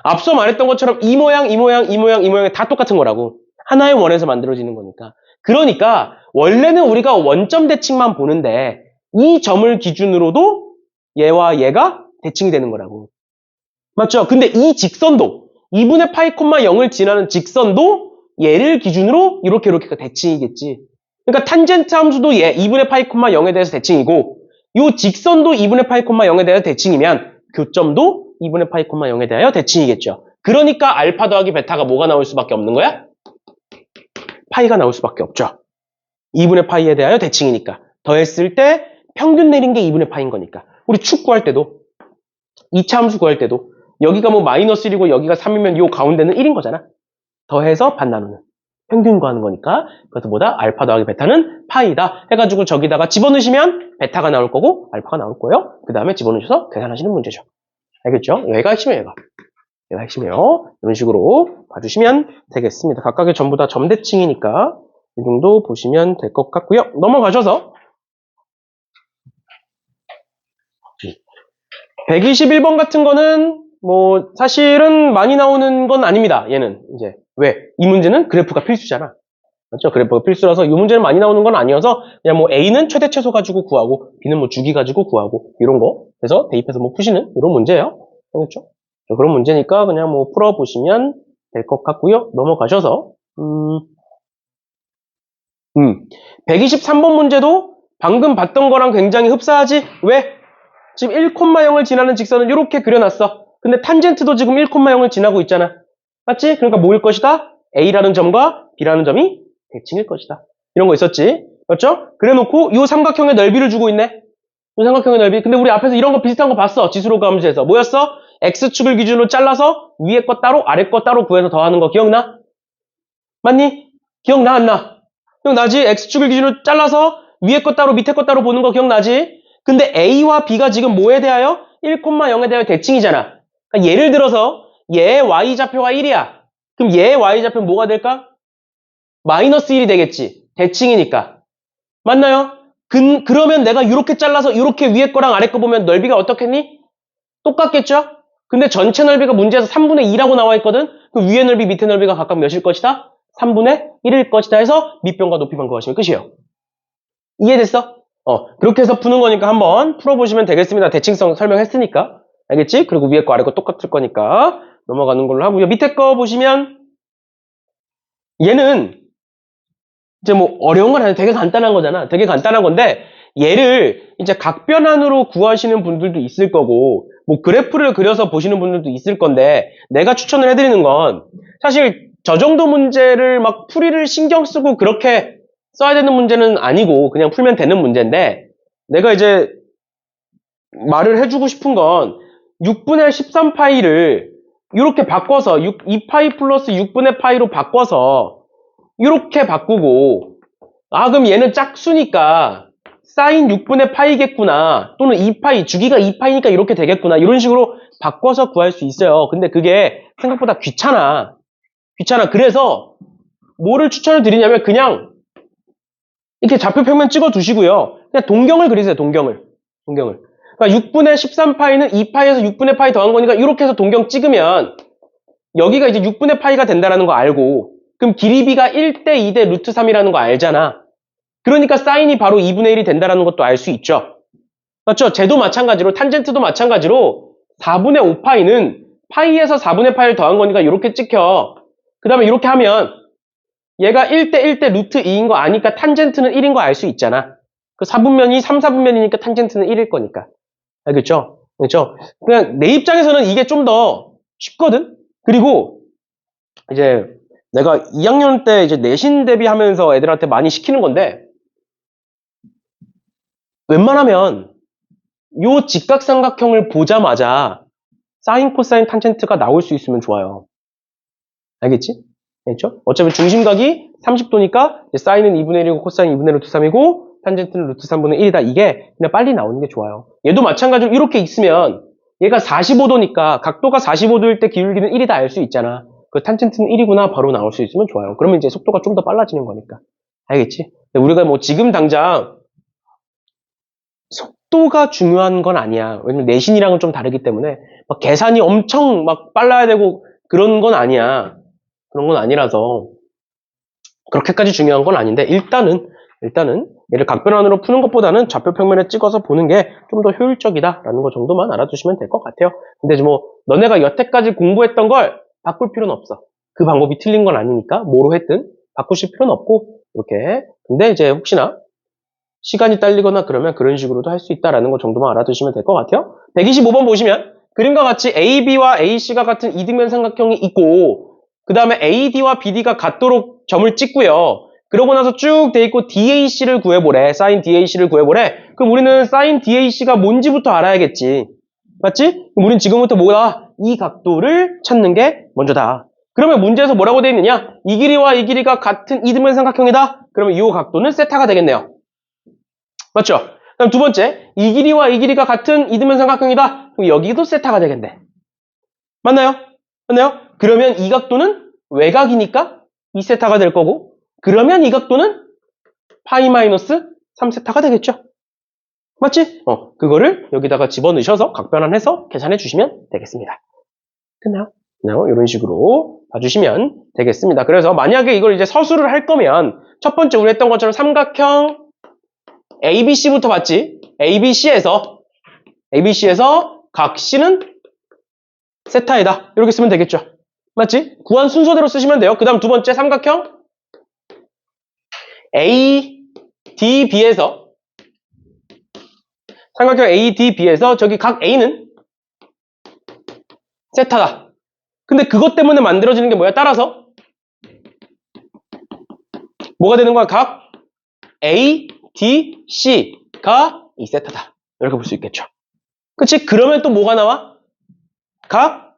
앞서 말했던 것처럼 이 모양, 이 모양, 이 모양, 이 모양이 다 똑같은 거라고. 하나의 원에서 만들어지는 거니까. 그러니까 원래는 우리가 원점 대칭만 보는데 이 점을 기준으로도 얘와 얘가 대칭이 되는 거라고. 맞죠? 근데 이 직선도 2분의 파이, 0을 지나는 직선도 얘를 기준으로 이렇게가 대칭이겠지. 그러니까 탄젠트 함수도 얘 2분의 파이, 0에 대해서 대칭이고, 이 직선도 2분의 파이, 0에 대해서 대칭이면 교점도 2분의 파이, 0에 대하여 대칭이겠죠. 그러니까 알파 더하기 베타가 뭐가 나올 수밖에 없는 거야? 파이가 나올 수밖에 없죠. 2분의 파이에 대하여 대칭이니까. 더했을 때 평균 내린 게 2분의 파이인 거니까. 우리 축 구할 때도, 2차 함수 구할 때도 여기가 뭐 마이너스 1이고 여기가 3이면 이 가운데는 1인 거잖아. 더해서 반 나누는. 평균 구하는 거니까. 그래서 뭐다? 알파 더하기 베타는 파이다 해가지고 저기다가 집어넣으시면 베타가 나올 거고 알파가 나올 거예요. 그 다음에 집어넣으셔서 계산하시는 문제죠. 알겠죠? 여기가 핵심이에요, 얘가 핵심이에요. 이런 식으로 봐주시면 되겠습니다. 각각의 전부 다 점대칭이니까 이 정도 보시면 될 것 같고요. 넘어가셔서 121번 같은 거는 뭐 사실은 많이 나오는 건 아닙니다. 얘는 이제 왜? 이 문제는 그래프가 필수잖아. 맞죠? 그래프가 필수라서 이 문제는 많이 나오는 건 아니어서 그냥 뭐 A는 최대 최소 가지고 구하고 B는 뭐 주기 가지고 구하고 이런 거. 그래서 대입해서 뭐 푸시는 이런 문제예요. 그렇죠? 그런 문제니까 그냥 뭐 풀어보시면 될 것 같고요. 넘어가셔서 123번 문제도 방금 봤던 거랑 굉장히 흡사하지? 왜? 지금 1,0을 지나는 직선을 이렇게 그려놨어. 근데 탄젠트도 지금 1,0을 지나고 있잖아. 맞지? 그러니까 뭐일 것이다? A라는 점과 B라는 점이 대칭일 것이다. 이런 거 있었지? 맞죠? 그래놓고 이 삼각형의 넓이를 주고 있네. 이 삼각형의 넓이. 근데 우리 앞에서 이런 거 비슷한 거 봤어. 지수로그 함수에서. 뭐였어? X축을 기준으로 잘라서 위에 거 따로 아래 거 따로 구해서 더하는 거 기억나? 맞니? 기억나 안 나? 기억나지? X축을 기준으로 잘라서 위에 거 따로 밑에 거 따로 보는 거 기억나지? 근데 A와 B가 지금 뭐에 대하여? 1,0에 대하여 대칭이잖아. 그러니까 예를 들어서 얘의 Y좌표가 1이야. 그럼 얘의 Y좌표는 뭐가 될까? 마이너스 1이 되겠지. 대칭이니까. 맞나요? 그러면 내가 이렇게 잘라서 이렇게 위에 거랑 아래 거 보면 넓이가 어떻겠니? 똑같겠죠? 근데 전체 넓이가 문제에서 3분의 2라고 나와 있거든? 그 위에 넓이, 밑에 넓이가 각각 몇일 것이다? 3분의 1일 것이다 해서 밑변과 높이만 구하시면 끝이에요. 이해됐어? 그렇게 해서 푸는 거니까 한번 풀어보시면 되겠습니다. 대칭성 설명했으니까. 알겠지? 그리고 위에 거 아래 거 똑같을 거니까 넘어가는 걸로 하고요. 밑에 거 보시면 얘는 이제 뭐 어려운 건 아니야. 되게 간단한 거잖아. 되게 간단한 건데 얘를 이제 각변환으로 구하시는 분들도 있을 거고 뭐 그래프를 그려서 보시는 분들도 있을 건데 내가 추천을 해드리는 건 사실 저 정도 문제를 막 풀이를 신경 쓰고 그렇게 써야 되는 문제는 아니고 그냥 풀면 되는 문제인데 내가 이제 말을 해주고 싶은 건 6분의 13파이를 이렇게 바꿔서 2파이 플러스 6분의 파이로 바꿔서 이렇게 바꾸고 그럼 얘는 짝수니까 사인 6분의 파이겠구나 또는 2파이 주기가 2파이니까 이렇게 되겠구나 이런 식으로 바꿔서 구할 수 있어요. 근데 그게 생각보다 귀찮아. 그래서 뭐를 추천을 드리냐면 그냥 이렇게 좌표 평면 찍어 두시고요. 그냥 동경을 그리세요. 동경을. 그러니까 6분의 13파이는 2파이에서 6분의 파이 더한 거니까 이렇게 해서 동경 찍으면 여기가 이제 6분의 파이가 된다라는 거 알고 그럼 길이비가 1대 2대 루트 3이라는 거 알잖아. 그러니까 사인이 바로 2분의 1이 된다는 것도 알 수 있죠. 맞죠? 쟤도 마찬가지로 탄젠트도 마찬가지로 4분의 5파이는 파이에서 4분의 파이를 더한 거니까 이렇게 찍혀. 그 다음에 이렇게 하면 얘가 1대 1대 루트 2인 거 아니까 탄젠트는 1인 거 알 수 있잖아. 그 4분면이 3, 4분면이니까 탄젠트는 1일 거니까. 알겠죠? 그렇죠? 그냥 내 입장에서는 이게 좀 더 쉽거든? 그리고 이제 내가 2학년 때 이제 내신 대비하면서 애들한테 많이 시키는 건데 웬만하면 요 직각삼각형을 보자마자 사인, 코사인, 탄젠트가 나올 수 있으면 좋아요. 알겠지? 알겠죠? 어차피 중심각이 30도니까 사인은 2분의 1이고 코사인 2분의 루트 3이고 탄젠트는 루트 3분의 1이다. 이게 그냥 빨리 나오는 게 좋아요. 얘도 마찬가지로 이렇게 있으면 얘가 45도니까 각도가 45도일 때 기울기는 1이다 알 수 있잖아. 그 탄젠트는 1이구나 바로 나올 수 있으면 좋아요. 그러면 이제 속도가 좀 더 빨라지는 거니까. 알겠지? 우리가 뭐 지금 당장 속도가 중요한 건 아니야. 왜냐면 내신이랑은 좀 다르기 때문에 막 계산이 엄청 막 빨라야 되고 그런 건 아니야. 그런 건 아니라서 그렇게까지 중요한 건 아닌데 일단은 얘를 각변환으로 푸는 것보다는 좌표 평면에 찍어서 보는 게 좀 더 효율적이다라는 거 정도만 알아두시면 될 것 같아요. 근데 뭐 너네가 여태까지 공부했던 걸 바꿀 필요는 없어. 그 방법이 틀린 건 아니니까 뭐로 했든 바꾸실 필요는 없고 이렇게. 근데 이제 혹시나 시간이 딸리거나 그러면 그런 식으로도 할 수 있다라는 거 정도만 알아두시면 될 것 같아요. 125번 보시면 그림과 같이 AB와 AC가 같은 이등변 삼각형이 있고 그 다음에 AD와 BD가 같도록 점을 찍고요. 그러고 나서 쭉 돼 있고 DAC를 구해보래. 사인 DAC를 구해보래. 그럼 우리는 사인 DAC가 뭔지부터 알아야겠지. 맞지? 그럼 우린 지금부터 뭐다? 이 각도를 찾는 게 먼저다. 그러면 문제에서 뭐라고 돼 있느냐? 이 길이와 이 길이가 같은 이등변 삼각형이다. 그러면 이 각도는 세타가 되겠네요. 맞죠? 그럼 두 번째, 이 길이와 이 길이가 같은 이등변 삼각형이다. 그럼 여기도 세타가 되겠네. 맞나요? 그러면 이 각도는 외곽이니까 2세타가 될 거고 그러면 이 각도는 파이 마이너스 3세타가 되겠죠. 맞지? 그거를 여기다가 집어넣으셔서 각변환해서 계산해 주시면 되겠습니다. 끝나요? 이런 식으로 봐주시면 되겠습니다. 그래서 만약에 이걸 이제 서술을 할 거면 첫 번째 우리 했던 것처럼 삼각형 ABC부터 봤지? ABC에서 각 C는 세타이다. 이렇게 쓰면 되겠죠. 맞지? 구한 순서대로 쓰시면 돼요. 그 다음 두 번째 삼각형 ADB에서 저기 각 A는 세타다. 근데 그것 때문에 만들어지는 게 뭐야? 따라서 뭐가 되는 거야? 각 A, D, C가 2세타다. 이렇게 볼 수 있겠죠. 그치? 그러면 또 뭐가 나와? 각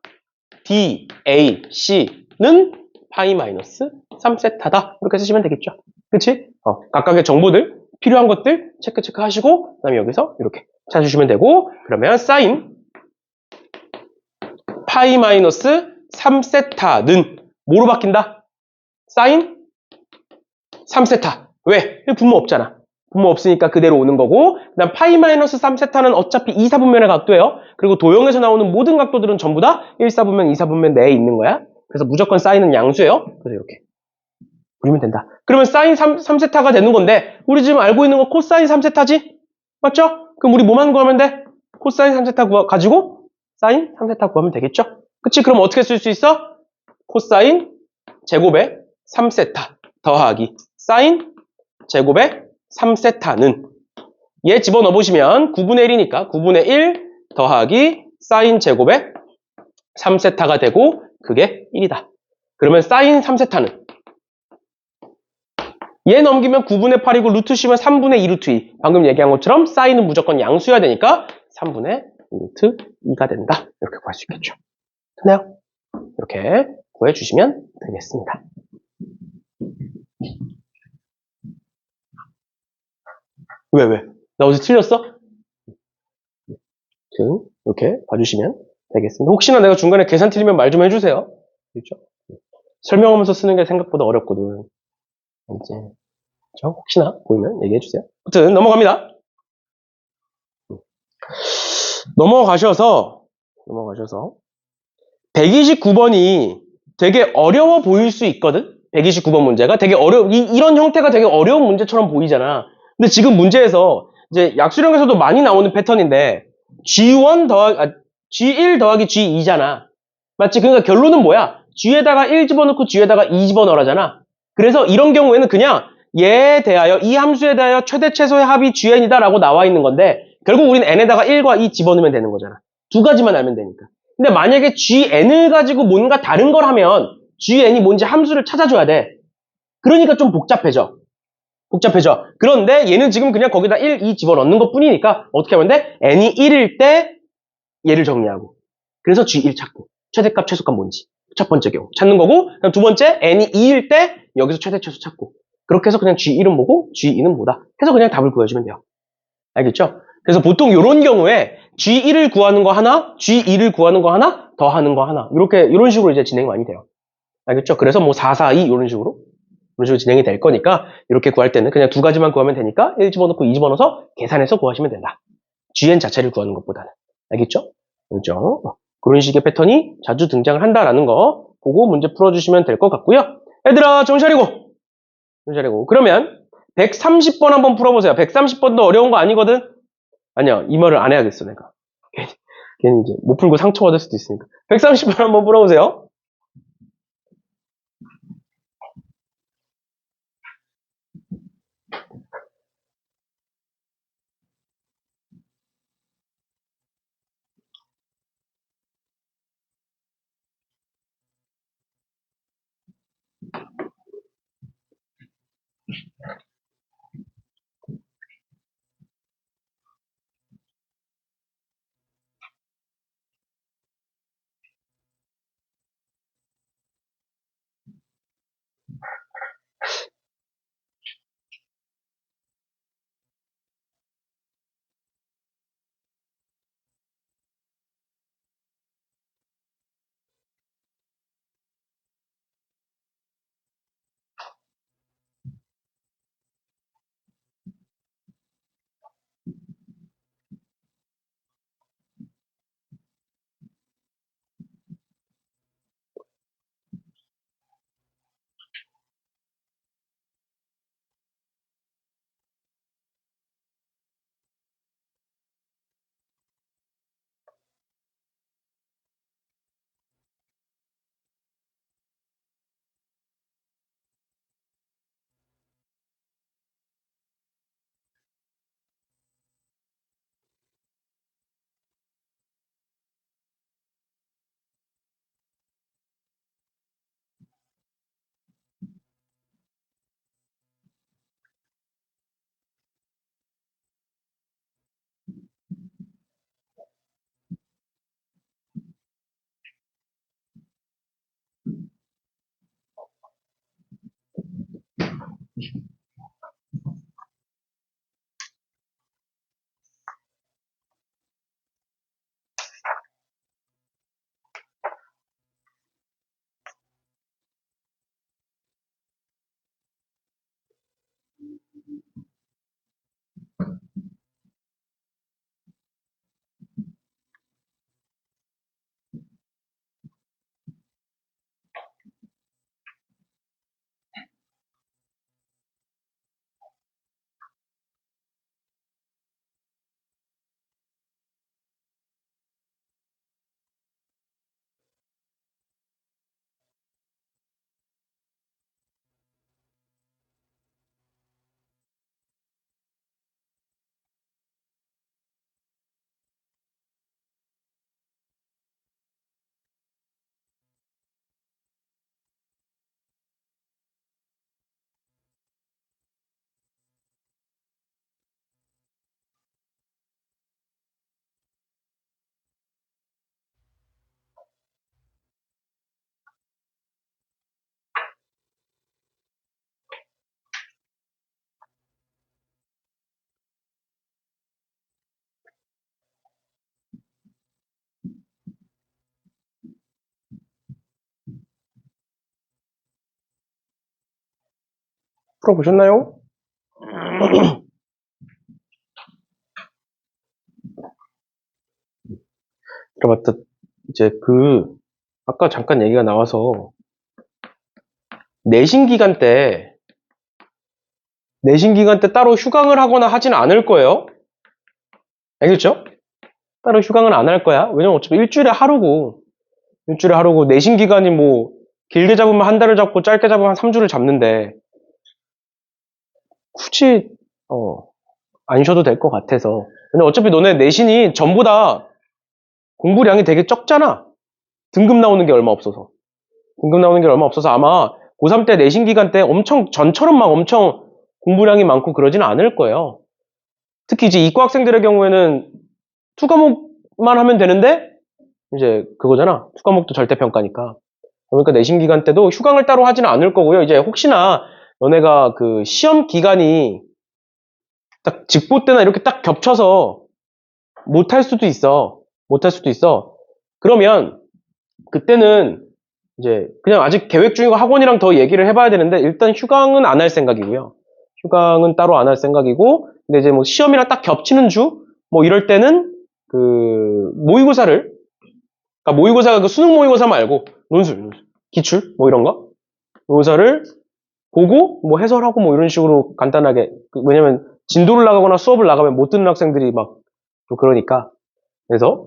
D, A, C는 파이 마이너스 3세타다. 이렇게 쓰시면 되겠죠. 그치? 각각의 정보들, 필요한 것들 체크 하시고, 그 다음에 여기서 이렇게 찾아주시면 되고, 그러면 사인 파이 마이너스 3세타는 뭐로 바뀐다? 사인 3세타. 왜? 분모 없잖아. 분모 없으니까 그대로 오는 거고, 그 다음 파이 마이너스 3세타는 어차피 2, 4분면의 각도예요. 그리고 도형에서 나오는 모든 각도들은 전부 다 1, 4분면, 2, 4분면 내에 있는 거야. 그래서 무조건 사인은 양수예요. 그래서 이렇게 그리면 된다. 그러면 사인 3세타가 되는 건데, 우리 지금 알고 있는 거 코사인 3세타지? 맞죠? 그럼 우리 뭐만 구하면 돼? 코사인 3세타 가지고 사인 3세타 구하면 되겠죠? 그치? 그럼 어떻게 쓸 수 있어? 코사인 제곱에 3세타 더하기 사인 제곱에 3세타는 얘 집어넣어 보시면 9분의 1이니까 9분의 1 더하기 사인 제곱에 3세타가 되고 그게 1이다. 그러면 사인 3세타는 얘 넘기면 9분의 8이고 루트 씌면 3분의 2 루트 2. 방금 얘기한 것처럼 사인은 무조건 양수여야 되니까 3분의 2 루트 2가 된다. 이렇게 구할 수 있겠죠. 됐나요? 이렇게 구해주시면 되겠습니다. 왜? 나 어디서 틀렸어? 이렇게 봐주시면 되겠습니다. 혹시나 내가 중간에 계산 틀리면 말 좀 해주세요. 그렇죠? 설명하면서 쓰는 게 생각보다 어렵거든. 이제 혹시나 보이면 얘기해주세요. 아무튼 넘어갑니다. 넘어가셔서 129번이 되게 어려워 보일 수 있거든? 129번 문제가 되게 이런 형태가 되게 어려운 문제처럼 보이잖아. 근데 지금 문제에서 이제 약수령에서도 많이 나오는 패턴인데 G1 더하기 G2잖아. 맞지? 그러니까 결론은 뭐야? G에다가 1 집어넣고 G에다가 2 집어넣으라잖아. 그래서 이런 경우에는 그냥 얘에 대하여 이 함수에 대하여 최대 최소의 합이 Gn이다 라고 나와 있는 건데 결국 우리는 n에다가 1과 2 집어넣으면 되는 거잖아. 두 가지만 알면 되니까. 근데 만약에 Gn을 가지고 뭔가 다른 걸 하면 Gn이 뭔지 함수를 찾아줘야 돼. 그러니까 좀 복잡해져. 그런데 얘는 지금 그냥 거기다 1, 2 집어넣는 것 뿐이니까 어떻게 하면 돼? n이 1일 때 얘를 정리하고 그래서 G1 찾고 최대값 최소값 뭔지 첫 번째 경우 찾는 거고 그럼 두 번째 n이 2일 때 여기서 최대 최소 찾고 그렇게 해서 그냥 G1은 뭐고 G2는 뭐다 해서 그냥 답을 구해주면 돼요. 알겠죠? 그래서 보통 이런 경우에 G1을 구하는 거 하나, G2를 구하는 거 하나, 더하는 거 하나 이런 식으로 이제 진행이 많이 돼요. 알겠죠? 그래서 뭐 4, 4, 2 이런 식으로 진행이 될 거니까 이렇게 구할 때는 그냥 두 가지만 구하면 되니까 1 집어넣고 2 집어넣어서 계산해서 구하시면 된다. Gn 자체를 구하는 것보다는. 알겠죠? 그렇죠? 그런 식의 패턴이 자주 등장을 한다라는 거 보고 문제 풀어주시면 될 것 같고요. 얘들아 정신 차리고 그러면 130번 한번 풀어보세요. 130번도 어려운 거 아니거든? 아니야 이 말을 안 해야겠어 내가. 괜히 이제 못 풀고 상처받을 수도 있으니까 130번 한번 풀어보세요. 풀어보셨나요? 들어봤다. 이제 아까 잠깐 얘기가 나와서, 내신 기간 때 따로 휴강을 하거나 하지는 않을 거예요. 알겠죠? 따로 휴강은 안 할 거야. 왜냐면 어차피 일주일에 하루고, 내신 기간이 뭐, 길게 잡으면 한 달을 잡고, 짧게 잡으면 한 3주를 잡는데, 굳이, 안 쉬어도 될 것 같아서. 왜냐면 어차피 너네 내신이 전보다 공부량이 되게 적잖아. 등급 나오는 게 얼마 없어서. 아마 고3 때 내신 기간 때 전처럼 막 엄청 공부량이 많고 그러지는 않을 거예요. 특히 이제 이과 학생들의 경우에는 투과목만 하면 되는데, 이제 그거잖아. 투과목도 절대평가니까. 그러니까 내신 기간 때도 휴강을 따로 하지는 않을 거고요. 이제 혹시나 너네가 그 시험 기간이 딱 직보 때나 이렇게 딱 겹쳐서 못할 수도 있어. 그러면 그때는 이제 그냥 아직 계획 중이고 학원이랑 더 얘기를 해봐야 되는데, 일단 휴강은 안 할 생각이고요. 휴강은 따로 안 할 생각이고, 근데 이제 뭐 시험이랑 딱 겹치는 뭐 이럴 때는 모의고사를, 그러니까 모의고사가 그 수능 모의고사 말고 논술, 기출 뭐 이런 거 모의고사를 보고 뭐 해설하고 뭐 이런 식으로 간단하게, 왜냐면 진도를 나가거나 수업을 나가면 못 듣는 학생들이 막 또 그러니까, 그래서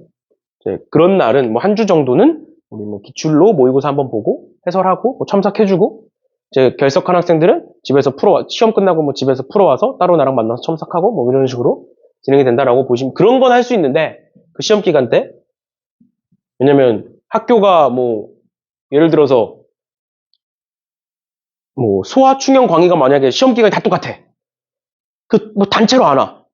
이제 그런 날은 뭐 한 주 정도는 우리 뭐 기출로 모의고사 한번 보고 해설하고 뭐 첨삭해주고, 이제 결석한 학생들은 집에서 시험 끝나고 뭐 집에서 풀어와서 따로 나랑 만나서 첨삭하고 뭐 이런 식으로 진행이 된다라고 보시면, 그런 건 할 수 있는데 그 시험 기간 때, 왜냐면 학교가 뭐 예를 들어서 뭐 소아충형 광의가 만약에 시험 기간이 다 똑같아. 뭐 단체로 안 와.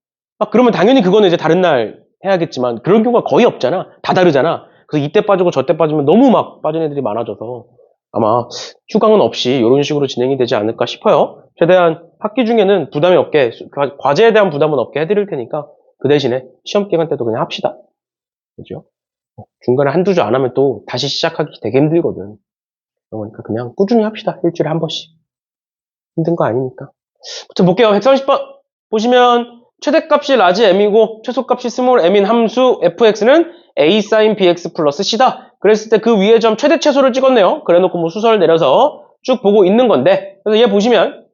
그러면 당연히 그거는 이제 다른 날 해야겠지만, 그런 경우가 거의 없잖아. 다 다르잖아. 그래서 이때 빠지고 저때 빠지면 너무 막 빠진 애들이 많아져서 아마 휴강은 없이 이런 식으로 진행이 되지 않을까 싶어요. 최대한 학기 중에는 부담이 없게, 과제에 대한 부담은 없게 해드릴 테니까 그 대신에 시험 기간 때도 그냥 합시다. 그죠? 중간에 한두 주 안 하면 또 다시 시작하기 되게 힘들거든. 그러니까 그냥 꾸준히 합시다. 일주일에 한 번씩. 힘든 거 아니니까. 자, 볼게요. 130번 보시면 최대값이 라지 m이고 최소값이 스몰 m인 함수 fx는 a sin bx 플러스 c다. 그랬을 때 그 위에 점 최대 최소를 찍었네요. 그래놓고 뭐 수설 내려서 쭉 보고 있는 건데, 그래서 얘 보시면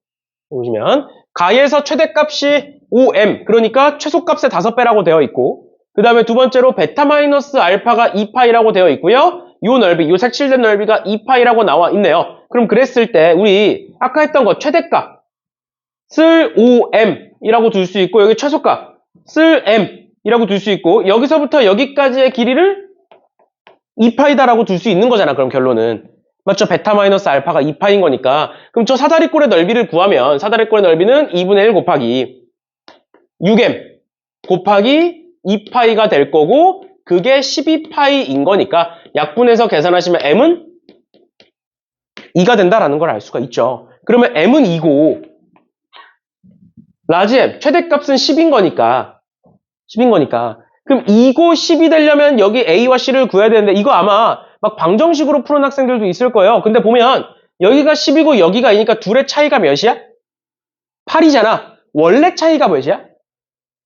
가에서 최대값이 5m, 그러니까 최소값의 5배라고 되어 있고, 그 다음에 두 번째로 베타 마이너스 알파가 2파이라고 되어 있고요. 요 넓이, 요 색칠된 넓이가 2파이라고 나와 있네요. 그럼 그랬을 때 우리 아까 했던 거 최대값 쓸 5m이라고 둘 수 있고, 여기 최소값 쓸 m이라고 둘 수 있고, 여기서부터 여기까지의 길이를 2파이다라고 둘 수 있는 거잖아. 그럼 결론은 맞죠? 베타 마이너스 알파가 2파인 거니까. 그럼 저 사다리꼴의 넓이를 구하면, 사다리꼴의 넓이는 2분의 1 곱하기 6m 곱하기 2파이가 될 거고, 그게 12파이인 거니까 약분해서 계산하시면 m은 2가 된다라는 걸 알 수가 있죠. 그러면 m은 2고 라지 m 최대값은 10인 거니까 그럼 2고 10이 되려면 여기 a와 c를 구해야 되는데, 이거 아마 막 방정식으로 푸는 학생들도 있을 거예요. 근데 보면 여기가 10이고 여기가 2니까 둘의 차이가 몇이야? 8이잖아. 원래 차이가 몇이야?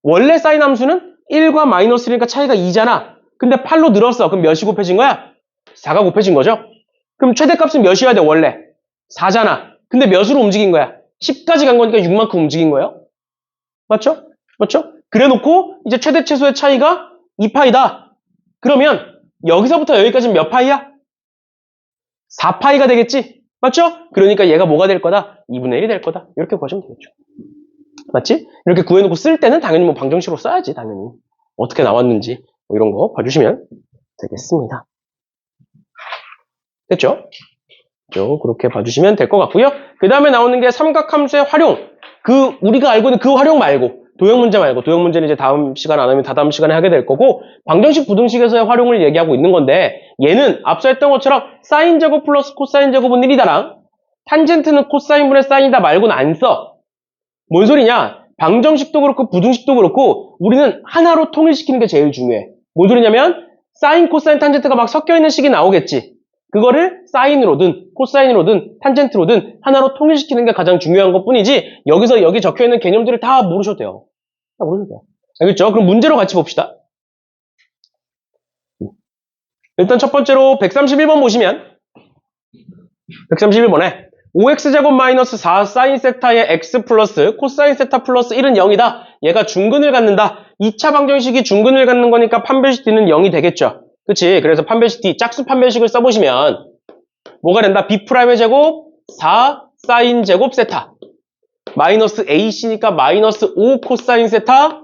원래 사인 함수는 1과 마이너스 1이니까 차이가 2잖아. 근데 8로 늘었어. 그럼 몇이 곱해진 거야? 4가 곱해진 거죠? 그럼 최대값은 몇이어야 돼, 원래? 4잖아. 근데 몇으로 움직인 거야? 10까지 간 거니까 6만큼 움직인 거예요? 맞죠? 맞죠? 그래 놓고 이제 최대 최소의 차이가 2파이다. 그러면 여기서부터 여기까지는 몇 파이야? 4파이가 되겠지? 맞죠? 그러니까 얘가 뭐가 될 거다? 2분의 1이 될 거다. 이렇게 구하시면 되겠죠. 맞지? 이렇게 구해놓고 쓸 때는 당연히 뭐 방정식으로 써야지, 당연히. 어떻게 나왔는지 뭐 이런 거 봐주시면 되겠습니다. 됐죠? 그렇게 봐주시면 될 것 같고요. 그 다음에 나오는 게 삼각함수의 활용. 우리가 알고 있는 그 활용 말고, 도형 문제 말고, 도형 문제는 이제 다음 시간 안 하면 다다음 시간에 하게 될 거고, 방정식, 부등식에서의 활용을 얘기하고 있는 건데, 얘는 앞서 했던 것처럼 사인 제곱 플러스 코사인 제곱은 1이다랑, 탄젠트는 코사인분의 사인이다 말고는 안 써. 뭔 소리냐? 방정식도 그렇고, 부등식도 그렇고, 우리는 하나로 통일시키는 게 제일 중요해. 뭔 소리냐면, 사인, 코사인, 탄젠트가 막 섞여 있는 식이 나오겠지. 그거를 사인으로든 코사인으로든 탄젠트로든 하나로 통일시키는 게 가장 중요한 것 뿐이지 여기서 여기 적혀있는 개념들을 다 모르셔도 돼요. 다 모르셔도 돼요. 알겠죠? 그럼 문제로 같이 봅시다. 일단 첫 번째로 131번 보시면 131번에 5x제곱 마이너스 4 사인 세타의 x 플러스 코사인 세타 플러스 1은 0이다. 얘가 중근을 갖는다. 2차 방정식이 중근을 갖는 거니까 판별식 d는 0이 되겠죠. 그치? 그래서 판별식 D, 짝수 판별식을 써보시면 뭐가 된다? B'의 제곱 4 사인 제곱 세타 마이너스 AC니까 마이너스 5 코사인 세타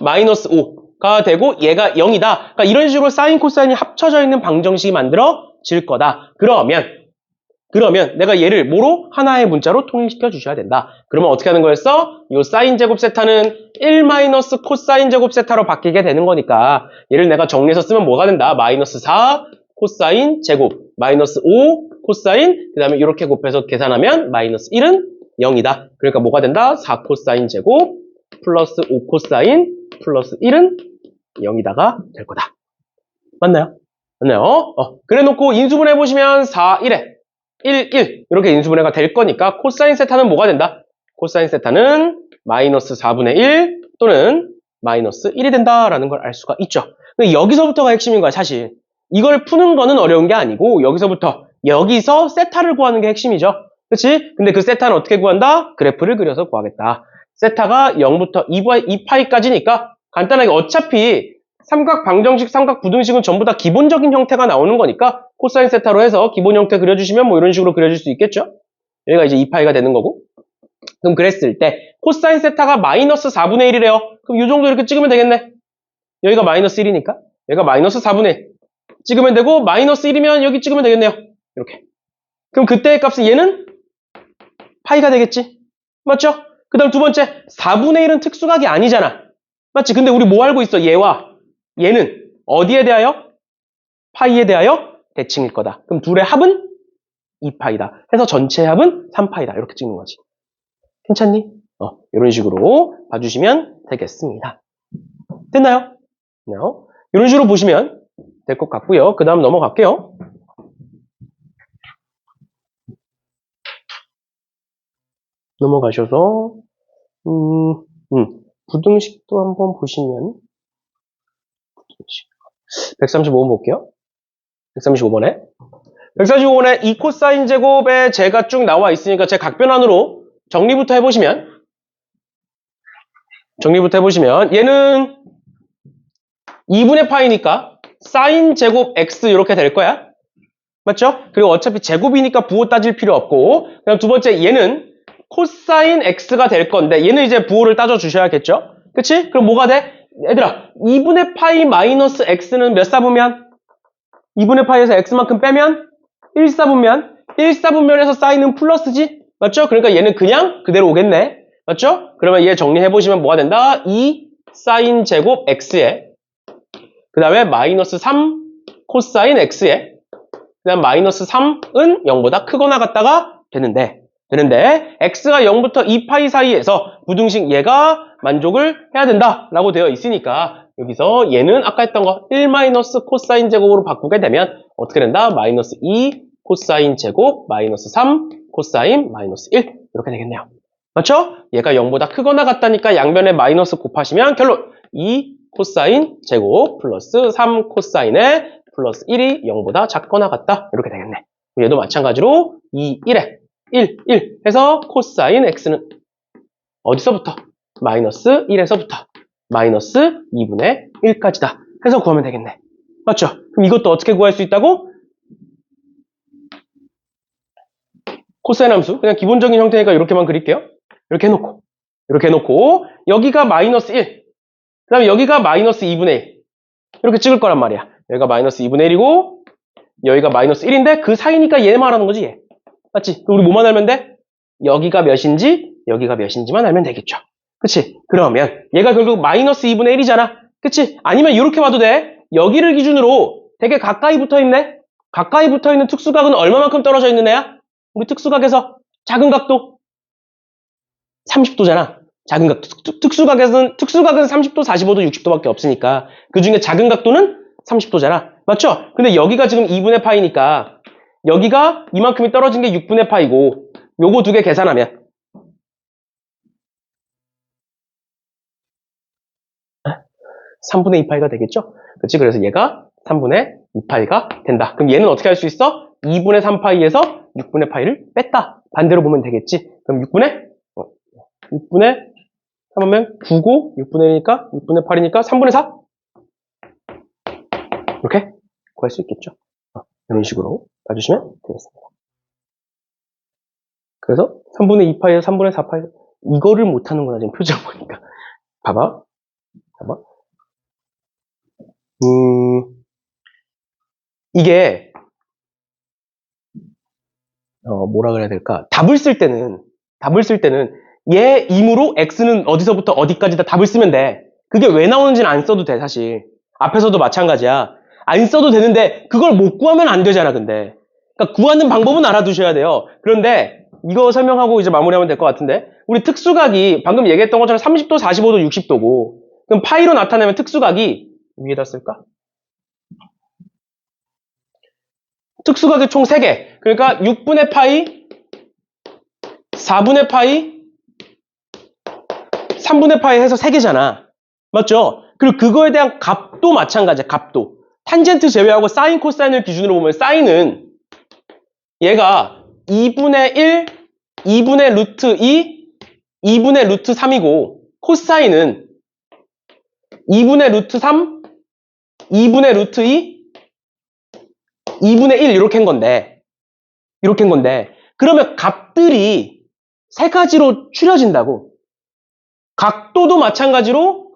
마이너스 5가 되고 얘가 0이다. 그러니까 이런 식으로 사인 코사인이 합쳐져 있는 방정식이 만들어질 거다. 그러면 내가 얘를 뭐로? 하나의 문자로 통일시켜 주셔야 된다. 그러면 어떻게 하는 거였어? 이 사인 제곱 세타는 1 마이너스 코사인 제곱 세타로 바뀌게 되는 거니까 얘를 내가 정리해서 쓰면 뭐가 된다? 마이너스 4 코사인 제곱 마이너스 5 코사인 그 다음에 이렇게 곱해서 계산하면 마이너스 1은 0이다. 그러니까 뭐가 된다? 4 코사인 제곱 플러스 5 코사인 플러스 1은 0이다가 될 거다. 맞나요? 그래 놓고 인수분 해보시면 4, 1에 1, 1 이렇게 인수분해가 될 거니까 코사인 세타는 뭐가 된다? 코사인 세타는 마이너스 4분의 1 또는 마이너스 1이 된다라는 걸 알 수가 있죠. 근데 여기서부터가 핵심인 거야, 사실. 이걸 푸는 거는 어려운 게 아니고 여기서 세타를 구하는 게 핵심이죠. 그치? 근데 그 세타는 어떻게 구한다? 그래프를 그려서 구하겠다. 세타가 0부터 2파이까지니까 간단하게 어차피 삼각 방정식, 삼각 부등식은 전부 다 기본적인 형태가 나오는 거니까 코사인 세타로 해서 기본 형태 그려주시면 뭐 이런 식으로 그려줄 수 있겠죠? 여기가 이제 2파이가 되는 거고. 그럼 그랬을 때 코사인 세타가 마이너스 4분의 1이래요. 그럼 이 정도 이렇게 찍으면 되겠네. 여기가 마이너스 1이니까 여기가 마이너스 4분의 1 찍으면 되고 마이너스 1이면 여기 찍으면 되겠네요. 이렇게. 그럼 그때의 값은 얘는 파이가 되겠지? 맞죠? 그 다음 두 번째 4분의 1은 특수각이 아니잖아. 맞지? 근데 우리 뭐 알고 있어? 얘는 어디에 대하여? 파이에 대하여 대칭일 거다. 그럼 둘의 합은 2파이다. 해서 전체의 합은 3파이다. 이렇게 찍는 거지. 괜찮니? 이런 식으로 봐주시면 되겠습니다. 됐나요? 이런 식으로 보시면 될 것 같고요. 그 다음 넘어갈게요. 넘어가셔서 부등식도 한번 보시면 135번 볼게요. 135번에 2 코사인 제곱에 제가 쭉 나와 있으니까 제 각변환으로 정리부터 해보시면 얘는 2분의 파이니까 사인 제곱 x 이렇게 될 거야. 맞죠? 그리고 어차피 제곱이니까 부호 따질 필요 없고 그다음 두 번째 얘는 코사인 x가 될 건데 얘는 이제 부호를 따져 주셔야겠죠? 그치? 그럼 뭐가 돼? 얘들아 2분의 파이 마이너스 x는 몇 사분면? 2분의 파이에서 x만큼 빼면 1사분면에서 사인은 플러스지? 맞죠? 그러니까 얘는 그냥 그대로 오겠네. 맞죠? 그러면 얘 정리해보시면 뭐가 된다? 2 사인 제곱 x에 그 다음에 마이너스 3 코사인 x에 그 다음 마이너스 3은 0보다 크거나 같다가 되는데 x가 0부터 2파이 사이에서 부등식 얘가 만족을 해야 된다라고 되어 있으니까 여기서 얘는 아까 했던 거 1 마이너스 코사인 제곱으로 바꾸게 되면 어떻게 된다? 마이너스 2 코사인 제곱 마이너스 3 코사인 마이너스 1 이렇게 되겠네요. 맞죠? 얘가 0보다 크거나 같다니까 양변에 마이너스 곱하시면 결론 2 코사인 제곱 플러스 3 코사인의 플러스 1이 0보다 작거나 같다. 이렇게 되겠네. 얘도 마찬가지로 2, 1에 1, 1 해서 코사인 x는 어디서부터? 마이너스 1에서부터 마이너스 2분의 1까지다. 해서 구하면 되겠네. 맞죠? 그럼 이것도 어떻게 구할 수 있다고? 코사인 함수 그냥 기본적인 형태니까 이렇게만 그릴게요. 이렇게 해놓고 여기가 마이너스 1 그 다음에 여기가 마이너스 2분의 1 이렇게 찍을 거란 말이야. 여기가 마이너스 2분의 1이고 여기가 마이너스 1인데 그 사이니까 얘 말하는 거지 얘. 맞지? 그럼 우리 뭐만 알면 돼? 여기가 몇인지 여기가 몇인지만 알면 되겠죠. 그치? 그러면 얘가 결국 마이너스 2분의 1이잖아. 그치? 아니면 이렇게 봐도 돼. 여기를 기준으로 되게 가까이 붙어있네. 가까이 붙어있는 특수각은 얼마만큼 떨어져 있는 애야? 우리 특수각에서 작은 각도 30도잖아. 작은 각도. 특수각은 30도, 45도, 60도밖에 없으니까 그 중에 작은 각도는 30도잖아. 맞죠? 근데 여기가 지금 2분의 파이니까 여기가 이만큼이 떨어진 게 6분의 파이고 요거 두 개 계산하면 3분의 2파이가 되겠죠? 그치? 그래서 얘가 3분의 2파이가 된다. 그럼 얘는 어떻게 할 수 있어? 2분의 3파이에서 6분의 파이를 뺐다. 반대로 보면 되겠지? 그럼 6분의 3하면 9고 6분의 1이니까 6분의 8이니까 3분의 4? 이렇게 구할 수 있겠죠? 이런 식으로 봐주시면 되겠습니다. 그래서 3분의 2파이에서 3분의 4파이 이거를 못하는구나 지금 표정 보니까. 봐봐. 이게 뭐라 그래야 될까? 답을 쓸 때는 얘 임으로 x는 어디서부터 어디까지 다 답을 쓰면 돼. 그게 왜 나오는지는 안 써도 돼 사실. 앞에서도 마찬가지야. 안 써도 되는데 그걸 못 구하면 안 되잖아 근데. 그러니까 구하는 방법은 알아두셔야 돼요. 그런데 이거 설명하고 이제 마무리하면 될 것 같은데 우리 특수각이 방금 얘기했던 것처럼 30도, 45도, 60도고 그럼 파이로 나타내면 특수각이 위에다 쓸까? 특수각이 총 3개. 그러니까 6분의 파이, 4분의 파이, 3분의 파이 해서 3개잖아. 맞죠? 그리고 그거에 대한 값도 마찬가지야. 값도. 탄젠트 제외하고 사인, 코사인을 기준으로 보면 사인은 얘가 2분의 1, 2분의 루트 2, 2분의 루트 3이고 코사인은 2분의 루트 3, 2분의 루트 2, 2분의 1 이렇게 한 건데 그러면 값들이 3가지로 추려진다고. 각도도 마찬가지로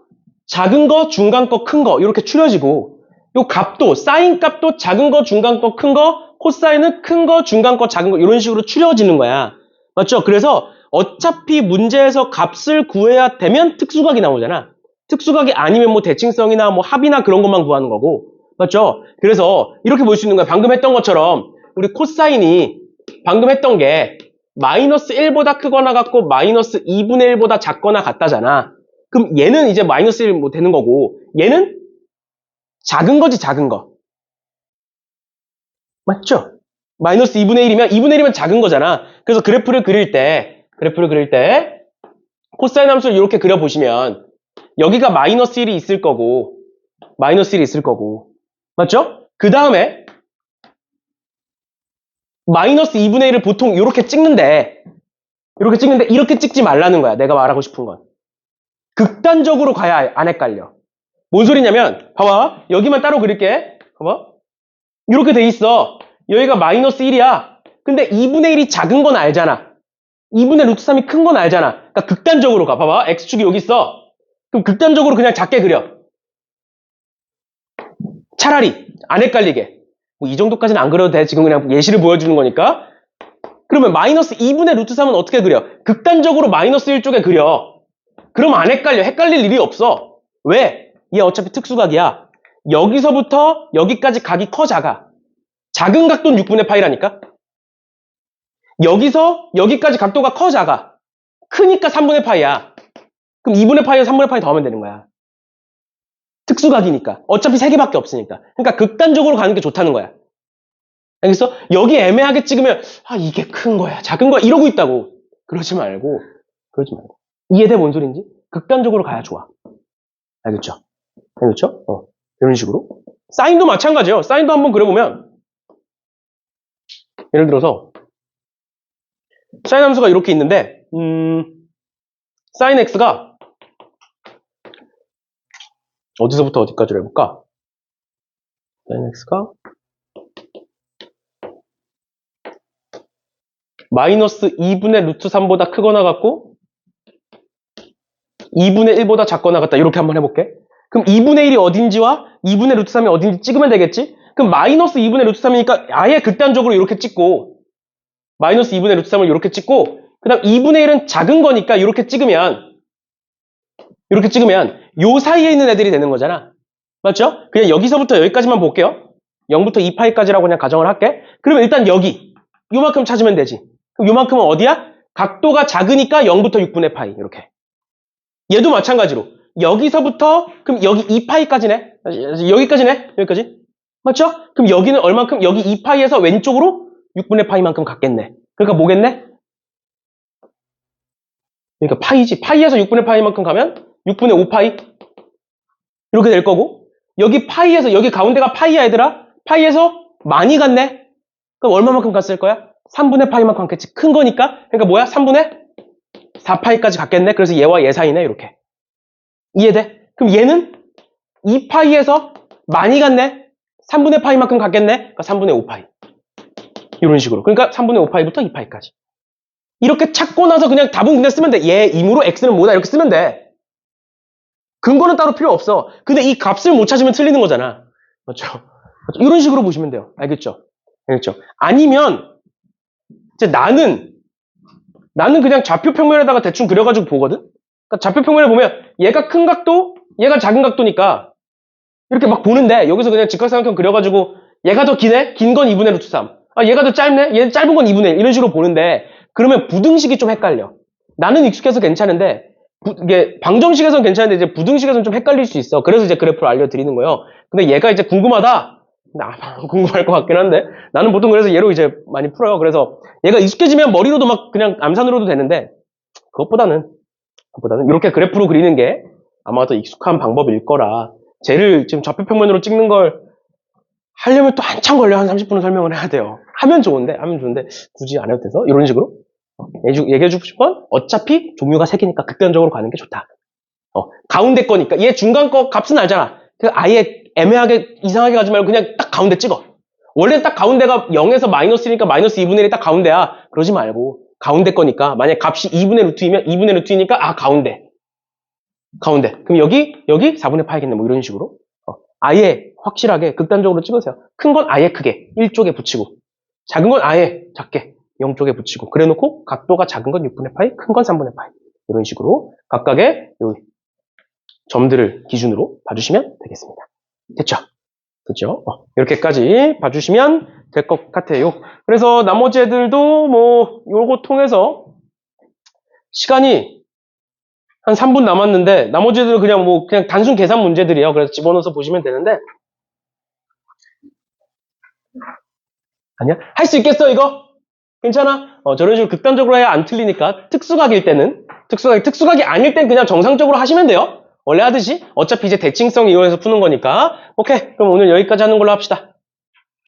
작은 거, 중간 거, 큰 거 이렇게 추려지고 요 값도 사인 값도 작은 거, 중간 거, 큰 거, 코사인은 큰 거, 중간 거, 작은 거 이런 식으로 추려지는 거야. 맞죠? 그래서 어차피 문제에서 값을 구해야 되면 특수각이 나오잖아. 특수각이 아니면 뭐 대칭성이나 뭐 합이나 그런 것만 구하는 거고. 맞죠? 그래서 이렇게 볼 수 있는 거야. 방금 했던 것처럼 우리 코사인이 방금 했던 게 마이너스 1보다 크거나 같고 마이너스 2분의 1보다 작거나 같다잖아. 그럼 얘는 이제 마이너스 1 뭐 되는 거고 얘는 작은 거지 작은 거. 맞죠? 마이너스 2분의 1이면 2분의 1이면 작은 거잖아. 그래서 그래프를 그릴 때 코사인 함수를 이렇게 그려보시면 여기가 마이너스 1이 있을 거고 맞죠? 그 다음에 마이너스 2분의 1을 보통 이렇게 찍는데 이렇게 찍지 말라는 거야. 내가 말하고 싶은 건. 극단적으로 가야 안 헷갈려. 뭔 소리냐면 봐봐. 여기만 따로 그릴게. 봐봐. 이렇게 돼 있어. 여기가 마이너스 1이야. 근데 2분의 1이 작은 건 알잖아. 2분의 루트 3이 큰 건 알잖아. 그러니까 극단적으로 가. 봐봐. x축이 여기 있어. 그럼 극단적으로 그냥 작게 그려. 차라리 안 헷갈리게. 뭐 이 정도까지는 안 그려도 돼. 지금 그냥 예시를 보여주는 거니까. 그러면 마이너스 2분의 루트 3은 어떻게 그려? 극단적으로 마이너스 1 쪽에 그려. 그럼 안 헷갈려. 헷갈릴 일이 없어. 왜? 얘 어차피 특수각이야. 여기서부터 여기까지 각이 커 작아. 작은 각도는 6분의 파이라니까. 여기서 여기까지 각도가 커 작아. 크니까 3분의 파이야. 그럼 2분의 파이에서 3분의 파이 더하면 되는 거야. 특수각이니까. 어차피 3개밖에 없으니까. 그러니까 극단적으로 가는 게 좋다는 거야. 알겠어? 여기 애매하게 찍으면 이게 큰 거야 작은 거야 이러고 있다고. 그러지 말고 그러지 말고. 이해돼? 뭔 소린지? 극단적으로 가야 좋아. 알겠죠? 알겠죠? 이런 식으로. 사인도 마찬가지예요. 사인도 한번 그려보면 예를 들어서 사인 함수가 이렇게 있는데 사인 x가 어디서부터 어디까지로 해볼까? 사인 x가 마이너스 2분의 루트 3보다 크거나 같고 2분의 1보다 작거나 같다. 이렇게 한번 해볼게. 그럼 2분의 1이 어딘지와 2분의 루트 3이 어딘지 찍으면 되겠지? 그럼 마이너스 2분의 루트 3이니까 아예 극단적으로 이렇게 찍고 마이너스 2분의 루트 3을 이렇게 찍고 그 다음 2분의 1은 작은 거니까 이렇게 찍으면 요 사이에 있는 애들이 되는 거잖아. 맞죠? 그냥 여기서부터 여기까지만 볼게요. 0부터 2파이까지라고 그냥 가정을 할게. 그러면 일단 여기 요만큼 찾으면 되지. 그럼 요만큼은 어디야? 각도가 작으니까 0부터 6분의 파이 이렇게. 얘도 마찬가지로 여기서부터 그럼 여기 2파이까지네. 여기까지네. 여기까지. 맞죠? 그럼 여기는 얼만큼? 여기 2파이에서 왼쪽으로 6분의 파이만큼 갔겠네. 그러니까 뭐겠네? 그러니까 파이지. 파이에서 6분의 파이만큼 가면 6분의 5파이 이렇게 될 거고 여기 파이에서 여기 가운데가 파이야 얘들아. 파이에서 많이 갔네. 그럼 얼마만큼 갔을 거야? 3분의 파이만큼 갔겠지. 큰 거니까. 그러니까 뭐야? 3분의 4파이까지 갔겠네. 그래서 얘와 얘 사이네. 이렇게. 이해돼? 그럼 얘는 2파이에서 많이 갔네. 3분의 파이만큼 갔겠네. 그러니까 3분의 5파이. 이런 식으로. 그러니까 3분의 5파이부터 2파이까지. 이렇게 찾고 나서 그냥 답은 그냥 쓰면 돼. 얘 임으로 x는 뭐다 이렇게 쓰면 돼. 근거는 따로 필요 없어. 근데 이 값을 못 찾으면 틀리는 거잖아. 맞죠? 이런 식으로 보시면 돼요. 알겠죠? 알겠죠? 아니면 이제 나는 그냥 좌표 평면에다가 대충 그려가지고 보거든? 그러니까 좌표 평면에 보면 얘가 큰 각도, 얘가 작은 각도니까 이렇게 막 보는데 여기서 그냥 직각삼각형 그려가지고 얘가 더 기네? 긴 건 2분의 루트 3. 아, 얘가 더 짧네? 얘 짧은 건 2분의 1. 이런 식으로 보는데 그러면 부등식이 좀 헷갈려. 나는 익숙해서 괜찮은데 이게 방정식에서는 괜찮은데 이제 부등식에서는 좀 헷갈릴 수 있어. 그래서 이제 그래프를 알려드리는 거예요. 근데 얘가 이제 궁금하다? 궁금할 것 같긴 한데 나는 보통 그래서 얘로 이제 많이 풀어요. 그래서 얘가 익숙해지면 머리로도 막 그냥 암산으로도 되는데 그것보다는 이렇게 그래프로 그리는 게 아마 더 익숙한 방법일 거라 쟤를 지금 좌표 평면으로 찍는 걸 하려면 또 한참 걸려. 한 30분은 설명을 해야 돼요. 하면 좋은데 굳이 안 해도 돼서 이런 식으로 얘기해주고 싶은 건 어차피 종류가 3개니까 극단적으로 가는 게 좋다. 가운데 거니까 얘 중간 거 값은 알잖아. 그래서 아예 애매하게 이상하게 가지 말고 그냥 딱 가운데 찍어. 원래 딱 가운데가 0에서 마이너스니까 마이너스 2분의 1이 딱 가운데야. 그러지 말고 가운데 거니까 만약 값이 2분의 루트이면 2분의 루트이니까 가운데. 그럼 여기 4분의 파이겠네. 뭐 이런 식으로. 아예 확실하게 극단적으로 찍으세요. 큰 건 아예 크게 1쪽에 붙이고 작은 건 아예 작게 0쪽에 붙이고 그래놓고 각도가 작은 건 6분의 파이, 큰 건 3분의 파이 이런 식으로 각각의 점들을 기준으로 봐주시면 되겠습니다. 됐죠? 그죠? 이렇게까지 봐주시면 될 것 같아요. 그래서 나머지 애들도 뭐 요거 통해서 시간이 한 3분 남았는데 나머지 애들은 그냥 단순 계산 문제들이에요. 그래서 집어넣어서 보시면 되는데 아니야? 할 수 있겠어 이거? 괜찮아? 저런 식으로 극단적으로 해야 안 틀리니까 특수각일 때는 특수각이 아닐 땐 그냥 정상적으로 하시면 돼요. 원래 하듯이 어차피 이제 대칭성 이용해서 푸는 거니까 오케이 그럼 오늘 여기까지 하는 걸로 합시다.